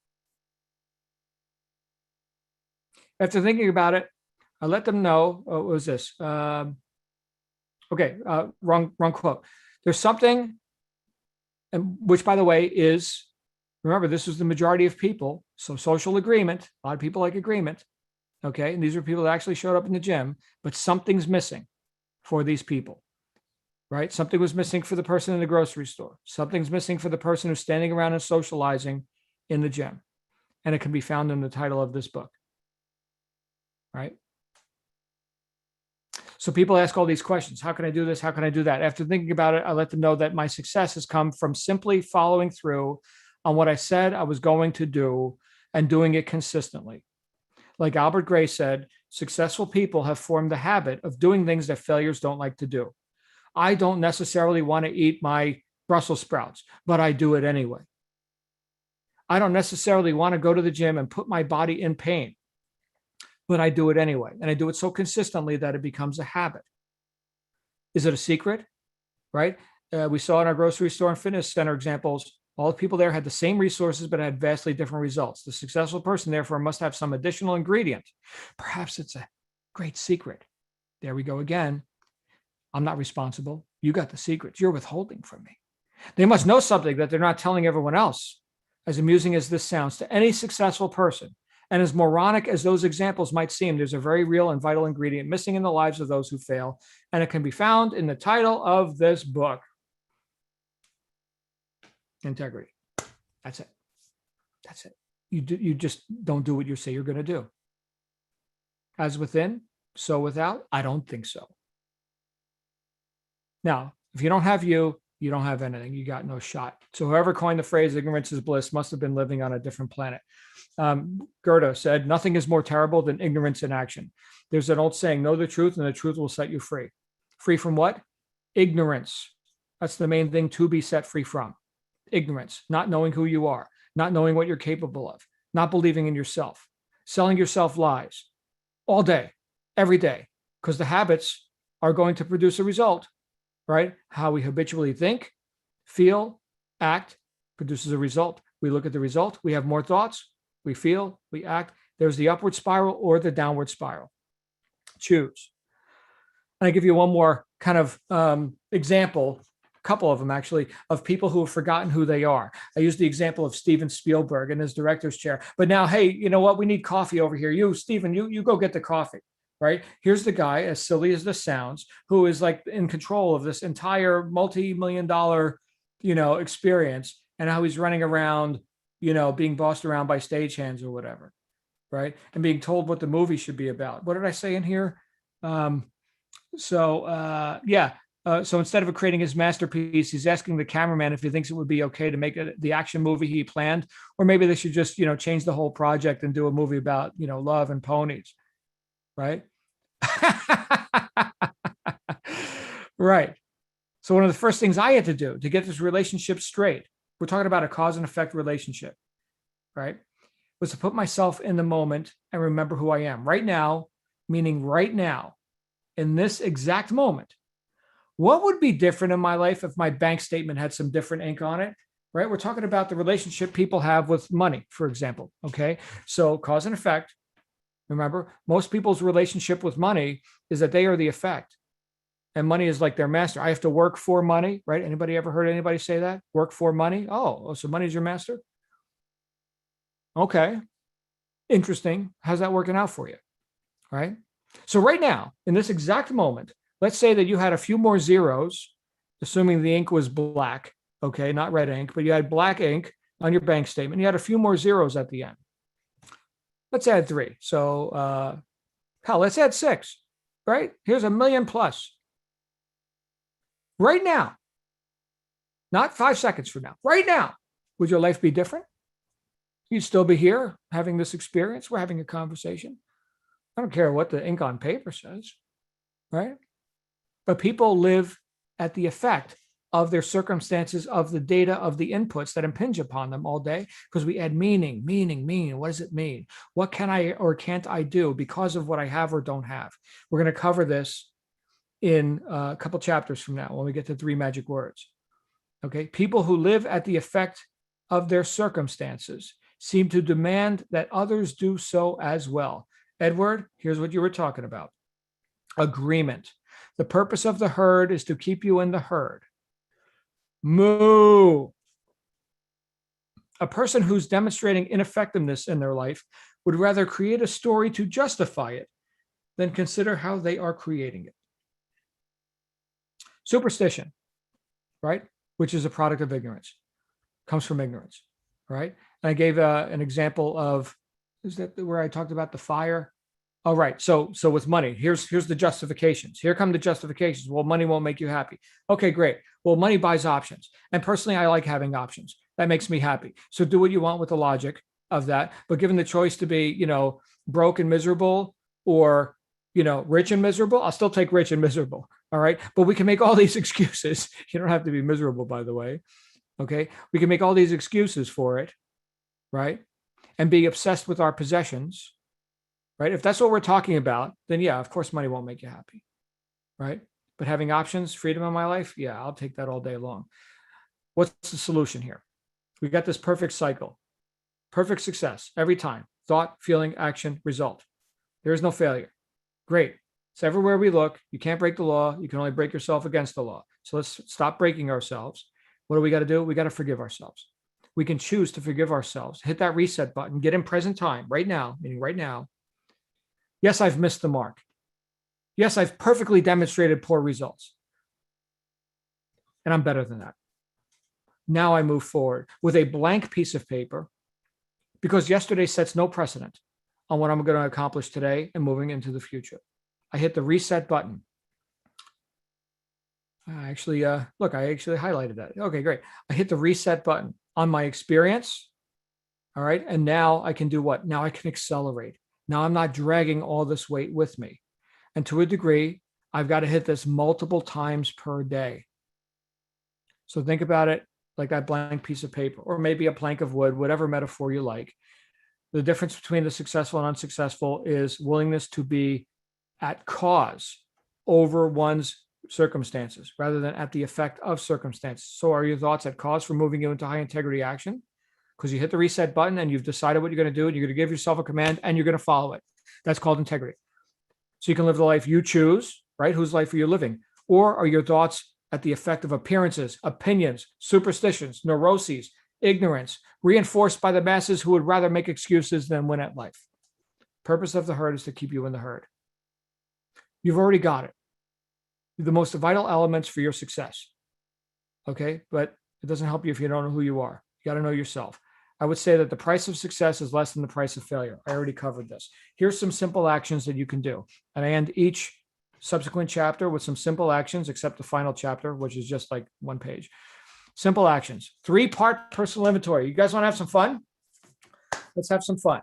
After thinking about it, I let them know, what was this? Wrong quote. There's something, and which, by the way, is, remember, this was the majority of people, so social agreement. A lot of people like agreement, okay? And these are people that actually showed up in the gym, but something's missing for these people, right? Something was missing for the person in the grocery store. Something's missing for the person who's standing around and socializing in the gym. And it can be found in the title of this book, right? So people ask all these questions. How can I do this? How can I do that? After thinking about it, I let them know that my success has come from simply following through on what I said I was going to do and doing it consistently. Like Albert Gray said, successful people have formed the habit of doing things that failures don't like to do. I don't necessarily want to eat my Brussels sprouts, but I do it anyway. I don't necessarily want to go to the gym and put my body in pain, but I do it anyway. And I do it so consistently that it becomes a habit. Is it a secret? Right? We saw in our grocery store and fitness center examples, all the people there had the same resources, but had vastly different results. The successful person, therefore, must have some additional ingredient. Perhaps it's a great secret. There we go again. I'm not responsible. You got the secrets. You're withholding from me. They must know something that they're not telling everyone else. As amusing as this sounds to any successful person, and as moronic as those examples might seem, there's a very real and vital ingredient missing in the lives of those who fail, and it can be found in the title of this book. Integrity. That's it. That's it. You just don't do what you say you're going to do. As within, so without? I don't think so. Now, if you don't have you don't have anything. You got no shot. So whoever coined the phrase ignorance is bliss must have been living on a different planet. Goethe said, nothing is more terrible than ignorance in action. There's an old saying, know the truth and the truth will set you free. Free from what? Ignorance. That's the main thing to be set free from. Ignorance, not knowing who you are, not knowing what you're capable of, not believing in yourself, selling yourself lies all day, every day, because the habits are going to produce a result, right? How we habitually think, feel, act produces a result. We look at the result, we have more thoughts, we feel, we act. There's the upward spiral or the downward spiral. Choose. And I give you one more kind of example, a couple of them actually, of people who have forgotten who they are. I used the example of Steven Spielberg in his director's chair. But now, hey, you know what? We need coffee over here. You, Steven, you go get the coffee. Right? Here's the guy, as silly as this sounds, who is like in control of this entire multi-million-dollar, experience, and how he's running around, being bossed around by stagehands or whatever, right? And being told what the movie should be about. What did I say in here? So instead of creating his masterpiece, he's asking the cameraman if he thinks it would be okay to make the action movie he planned, or maybe they should just, change the whole project and do a movie about, love and ponies, right? Right. So one of the first things I had to do to get this relationship straight, we're talking about a cause and effect relationship, right? Was to put myself in the moment and remember who I am right now, meaning right now, in this exact moment. What would be different in my life if my bank statement had some different ink on it, right? We're talking about the relationship people have with money, for example. Okay. So cause and effect. Remember, most people's relationship with money is that they are the effect, and money is like their master. I have to work for money, right? Anybody ever heard anybody say that? Work for money? Oh, so money's your master? Okay. Interesting. How's that working out for you? Right? So right now, in this exact moment, let's say that you had a few more zeros, assuming the ink was black, okay, not red ink, but you had black ink on your bank statement. You had a few more zeros at the end. Let's add 3. So, let's add 6, right? Here's $1 million plus. Right now, not 5 seconds from now, right now, would your life be different? You'd still be here having this experience. We're having a conversation. I don't care what the ink on paper says, right? But people live at the effect of their circumstances, of the data, of the inputs that impinge upon them all day, because we add meaning. What does it mean? What can I or can't I do because of what I have or don't have? We're going to cover this in a couple chapters from now when we get to 3 magic words. Okay. People who live at the effect of their circumstances seem to demand that others do so as well. Edward, here's what you were talking about. Agreement. The purpose of the herd is to keep you in the herd. Moo. A person who's demonstrating ineffectiveness in their life would rather create a story to justify it than consider how they are creating it. Superstition, right? Which is a product of ignorance, comes from ignorance, right? And I gave an example of, is that where I talked about the fire? Oh, right. So with money, here's the justifications. Here come the justifications. Well, money won't make you happy. Okay, great. Well, money buys options. And personally, I like having options. That makes me happy. So do what you want with the logic of that. But given the choice to be, broke and miserable, or, rich and miserable, I'll still take rich and miserable. All right. But we can make all these excuses. You don't have to be miserable, by the way. Okay. We can make all these excuses for it. Right. And be obsessed with our possessions. Right? If that's what we're talking about, then yeah, of course, money won't make you happy, right? But having options, freedom in my life, yeah, I'll take that all day long. What's the solution here? We got this perfect cycle, perfect success every time. Thought, feeling, action, result. There is no failure. Great. It's everywhere we look. You can't break the law. You can only break yourself against the law. So let's stop breaking ourselves, What do we got to do? We got to forgive ourselves. We can choose to forgive ourselves. Hit that reset button, get in present time right now, meaning right now. Yes, I've missed the mark. Yes, I've perfectly demonstrated poor results. And I'm better than that. Now I move forward with a blank piece of paper because yesterday sets no precedent on what I'm going to accomplish today and moving into the future. I hit the reset button. I actually highlighted that. Okay, great. I hit the reset button on my experience. All right. And now I can do what? Now I can accelerate. Now I'm not dragging all this weight with me. And to a degree, I've got to hit this multiple times per day. So think about it like that blank piece of paper, or maybe a plank of wood, whatever metaphor you like. The difference between the successful and unsuccessful is willingness to be at cause over one's circumstances rather than at the effect of circumstances. So are your thoughts at cause for moving you into high integrity action? Because you hit the reset button and you've decided what you're going to do, and you're going to give yourself a command and you're going to follow it. That's called integrity. So you can live the life you choose, right? Whose life are you living? Or are your thoughts at the effect of appearances, opinions, superstitions, neuroses, ignorance, reinforced by the masses who would rather make excuses than win at life? Purpose of the herd is to keep you in the herd. You've already got it. The most vital elements for your success. Okay. But it doesn't help you if you don't know who you are. You got to know yourself. I would say that the price of success is less than the price of failure. I already covered this. Here's some simple actions that you can do. And I end each subsequent chapter with some simple actions, except the final chapter, which is just like one page. Simple actions. 3-part personal inventory. You guys want to have some fun? Let's have some fun.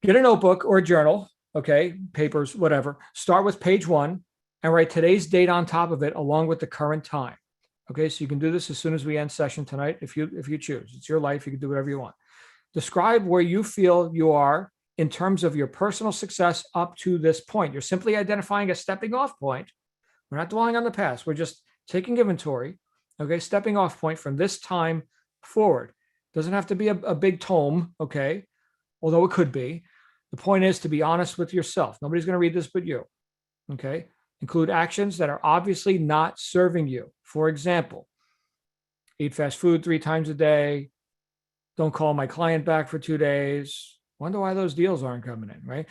Get a notebook or a journal, okay, papers, whatever. Start with page 1 and write today's date on top of it along with the current time. Okay, so you can do this as soon as we end session tonight if you choose. It's your life. You can do whatever you want. Describe where you feel you are in terms of your personal success up to this point. You're simply identifying a stepping off point. We're not dwelling on the past. We're just taking inventory. Okay, stepping off point from this time forward. Doesn't have to be a big tome, okay, although it could be. The point is to be honest with yourself. Nobody's going to read this but you, okay? Include actions that are obviously not serving you. For example, eat fast food 3 times a day. Don't call my client back for 2 days. Wonder why those deals aren't coming in, right?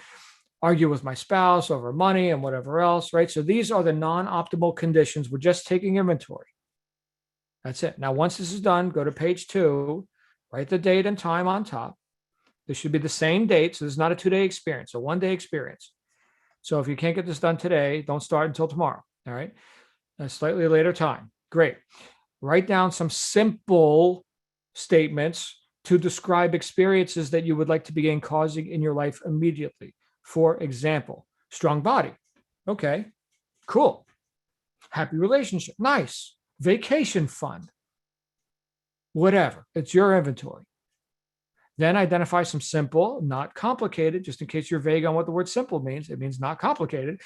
Argue with my spouse over money and whatever else, right? So these are the non-optimal conditions. We're just taking inventory. That's it. Now, once this is done, go to page 2, write the date and time on top. This should be the same date. So this is not a 2-day experience, a 1-day experience. So if you can't get this done today, don't start until tomorrow. All right. A slightly later time. Great. Write down some simple statements to describe experiences that you would like to begin causing in your life immediately. For example, strong body. Okay, cool. Happy relationship. Nice. Vacation fund. Whatever. It's your inventory. Then identify some simple, not complicated, just in case you're vague on what the word simple means. It means not complicated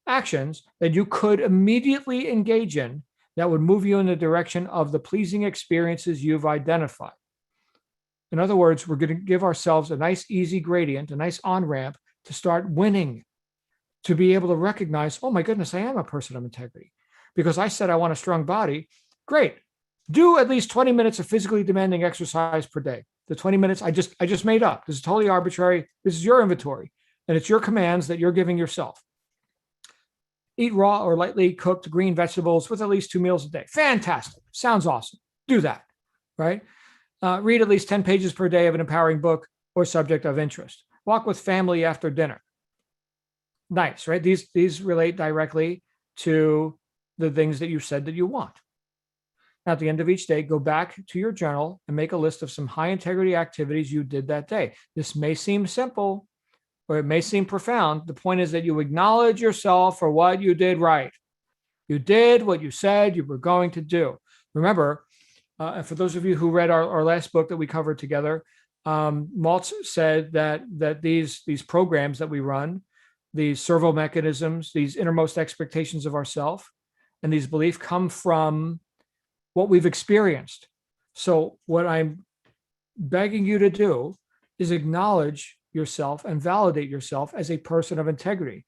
actions that you could immediately engage in that would move you in the direction of the pleasing experiences you've identified. In other words, we're going to give ourselves a nice, easy gradient, a nice on-ramp to start winning, to be able to recognize, oh my goodness, I am a person of integrity because I said I want a strong body. Great. Do at least 20 minutes of physically demanding exercise per day. The 20 minutes I just made up. This is totally arbitrary. This is your inventory, and it's your commands that you're giving yourself. Eat raw or lightly cooked green vegetables with at least 2 meals a day. Fantastic. Sounds awesome. Do that, right? Read at least 10 pages per day of an empowering book or subject of interest. Walk with family after dinner. Nice, right? These relate directly to the things that you said that you want. Now, at the end of each day, go back to your journal and make a list of some high integrity activities you did that day. This may seem simple or it may seem profound. The point is that you acknowledge yourself for what you did right. You did what you said you were going to do. Remember, and for those of you who read our last book that we covered together, Maltz said that these programs that we run, these servo mechanisms, these innermost expectations of ourselves, and these beliefs come from what we've experienced. So what I'm begging you to do is acknowledge yourself and validate yourself as a person of integrity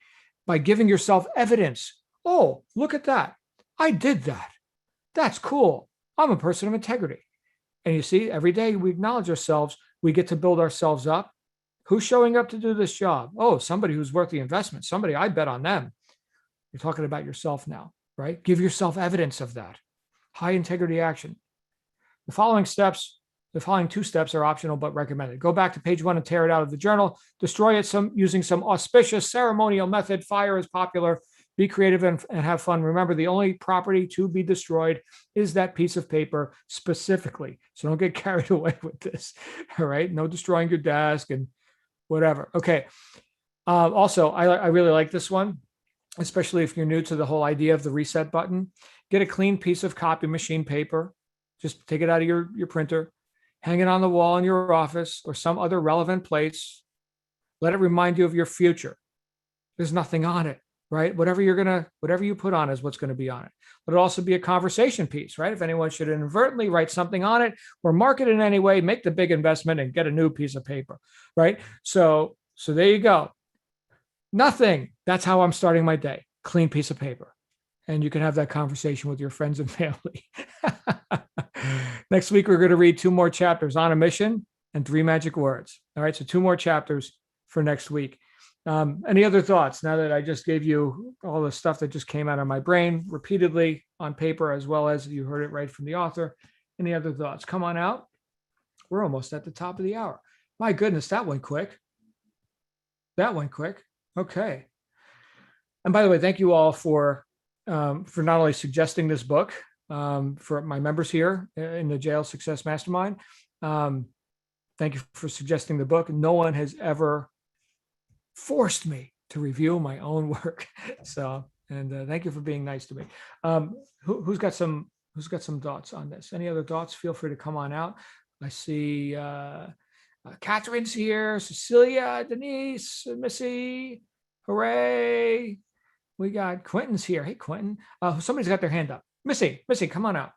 by giving yourself evidence. Oh, look at that. I did that. That's cool. I'm a person of integrity. And you see, every day we acknowledge ourselves, we get to build ourselves up. Who's showing up to do this job? Oh, somebody who's worth the investment. Somebody, I bet on them. You're talking about yourself now, right? Give yourself evidence of that. High integrity action. The following two steps are optional but recommended. Go back to page 1 and tear it out of the journal. Destroy it using some auspicious ceremonial method. Fire is popular. Be creative and have fun. Remember, the only property to be destroyed is that piece of paper specifically. So don't get carried away with this. All right. No destroying your desk and whatever. Okay. Also, I really like this one, especially if you're new to the whole idea of the reset button. Get a clean piece of copy machine paper. Just take it out of your printer, hang it on the wall in your office or some other relevant place. Let it remind you of your future. There's nothing on it, right? Whatever you put on is what's going to be on it. But it'll also be a conversation piece, right? If anyone should inadvertently write something on it or mark it in any way, make the big investment and get a new piece of paper, right? So there you go. Nothing. That's how I'm starting my day. Clean piece of paper. And you can have that conversation with your friends and family. Next week, we're going to read 2 more chapters, On a Mission and 3 Magic Words. All right, so 2 more chapters for next week. Any other thoughts now that I just gave you all the stuff that just came out of my brain repeatedly on paper, as well as you heard it right from the author? Any other thoughts? Come on out. We're almost at the top of the hour. My goodness, that went quick. Okay. And by the way, thank you all for not only suggesting this book for my members here in the JL Success Mastermind. Thank you for suggesting the book. No one has ever forced me to review my own work. So, and thank you for being nice to me. Who's got some thoughts on this? Any other thoughts? Feel free to come on out. I see Catherine's here, Cecilia, Denise, Missy, hooray. We got Quentin's here. Hey, Quentin. Somebody's got their hand up. Missy, come on out.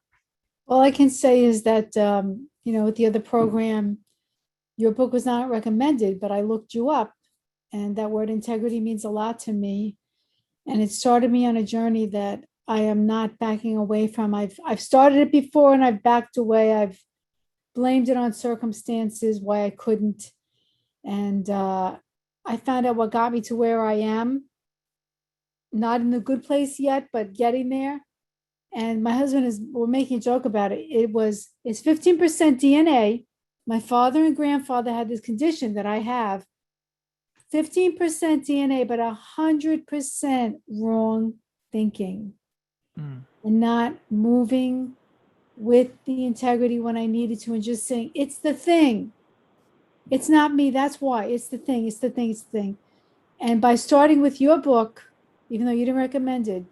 All I can say is that, with the other program, your book was not recommended, but I looked you up, and that word integrity means a lot to me. And it started me on a journey that I am not backing away from. I've started it before and I've backed away. I've blamed it on circumstances, why I couldn't. And I found out what got me to where I am. Not in the good place yet, but getting there. And my husband we're making a joke about it. It's 15% DNA. My father and grandfather had this condition that I have. 15% DNA, but 100% wrong thinking. And not moving with the integrity when I needed to, and just saying, it's the thing. It's not me. That's why. It's the thing. And by starting with your book, even though you didn't recommend it,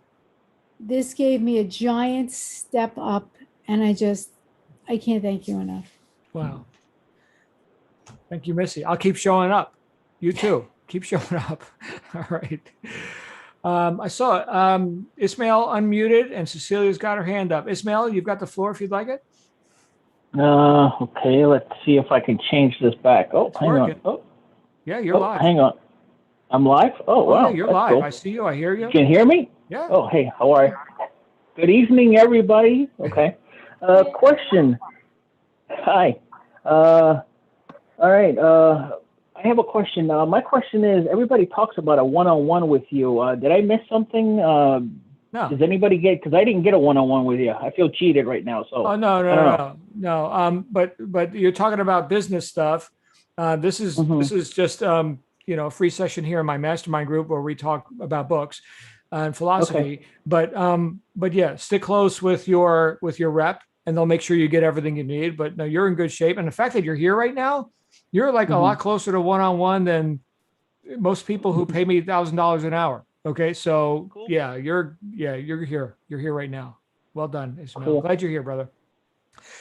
this gave me a giant step up, and I can't thank you enough. Wow. Thank you, Missy. I'll keep showing up. You too. Keep showing up. All right. I saw Ismail unmuted and Cecilia's got her hand up. Ismail, you've got the floor if you'd like it. Okay, let's see if I can change this back. Oh, It's hang working. on. Oh, Yeah, you're live. hang on. I'm live? Oh, wow. Yeah, you're that's live. cool. I see you. I hear you. You can hear me? Yeah. Oh, hey, how are you? Good evening, everybody. Okay. Question. Hi. All right. I have a question. My question is, everybody talks about a one-on-one with you. Did I miss something? No. Does anybody get, because I didn't get a one-on-one with you. I feel cheated right now. So. Oh, no. But you're talking about business stuff. This is just a free session here in my mastermind group where we talk about books and philosophy. Okay. But yeah, stick close with your rep, and they'll make sure you get everything you need. But no, you're in good shape. And the fact that you're here right now, you're like a lot closer to one-on-one than most people who pay me $1,000 an hour. Okay, so cool. You're here. You're here right now. Well done, Ismail. Cool. Glad you're here, brother.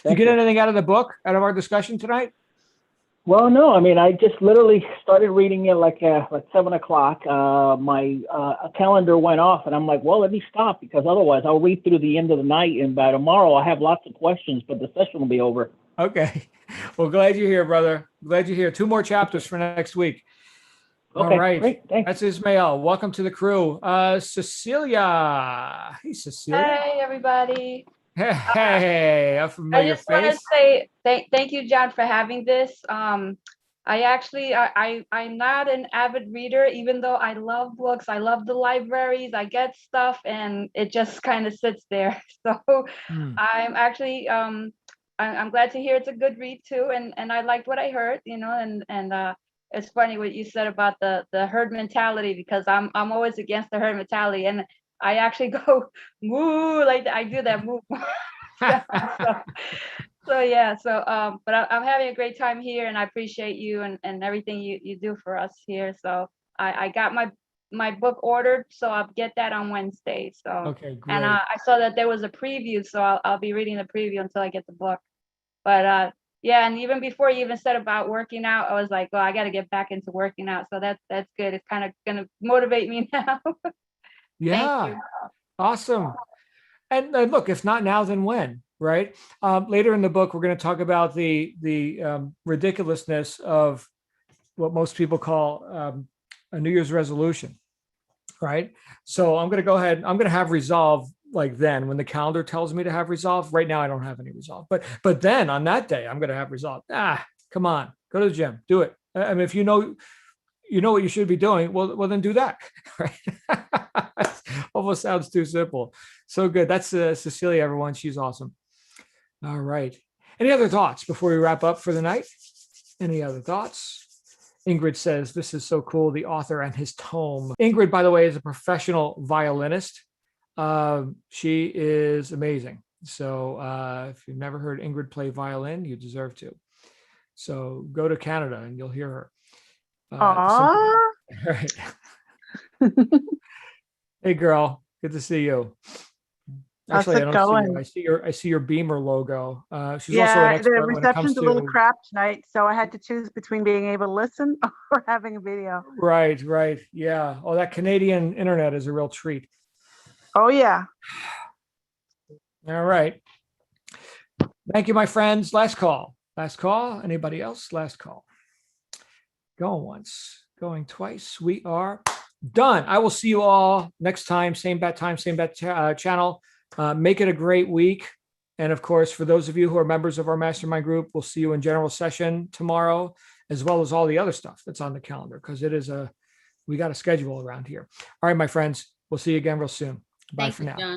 Thank you get you. anything out of the book, out of our discussion tonight? Well, no, I mean, I just literally started reading it like 7 o'clock. My calendar went off, and I'm like, well, let me stop, because otherwise I'll read through the end of the night, and by tomorrow I have lots of questions, but the session will be over. Okay. Well, glad you're here, brother. Glad you're here. 2 more chapters for next week. Okay, all right. Great. Thanks. That's Ismail. Welcome to the crew. Cecilia. Hey, Cecilia. Hey, everybody. Hey, a I familiar just want to face. say thank you, John, for having this. I actually I'm not an avid reader, even though I love books. I love the libraries. I get stuff, and it just kind of sits there. So Hmm. I'm actually I'm glad to hear it's a good read too, and I liked what I heard, and it's funny what you said about the herd mentality, because I'm always against the herd mentality, and I actually go moo, like I do that move. So yeah, but I'm having a great time here, and I appreciate you and everything you do for us here. So I got my book ordered, so I'll get that on Wednesday. So Okay, and great. I saw that there was a preview, so I'll be reading the preview until I get the book. But yeah, and even before you even said about working out, I was like, oh, I got to get back into working out. So that's good. It's kind of gonna motivate me now. Thank Yeah, you. awesome. And look, if not now, then when, right? Later in the book, we're going to talk about the ridiculousness of what most people call a New Year's resolution, right? So I'm going to go ahead. I'm going to have resolve like then when the calendar tells me to have resolve. Right now, I don't have any resolve, but then on that day, I'm going to have resolve. Come on, go to the gym, do it. I mean, if you know what you should be doing, well then do that, right? Almost sounds too simple. So good. That's Cecilia, everyone. She's awesome. All right. Any other thoughts before we wrap up for the night? Any other thoughts? Ingrid says, this is so cool, the author and his tome. Ingrid, by the way, is a professional violinist. She is amazing. So if you've never heard Ingrid play violin, you deserve to. So go to Canada and you'll hear her. All right. Hey, girl. Good to see you. Actually, I don't see you. I see your Beamer logo. She's also an Yeah, the expert when it comes reception's a little to. crap tonight, so I had to choose between being able to listen or having a video. Right. Yeah. Oh, that Canadian internet is a real treat. Oh, yeah. All right. Thank you, my friends. Last call. Last call. Anybody else? Last call. Going once, going twice. We are done. I will see you all next time. Same bat time, same bat channel. Make it a great week. And of course, for those of you who are members of our mastermind group, we'll see you in general session tomorrow, as well as all the other stuff that's on the calendar, because we got a schedule around here. All right, my friends, we'll see you again real soon. Bye Thank for you, now. John.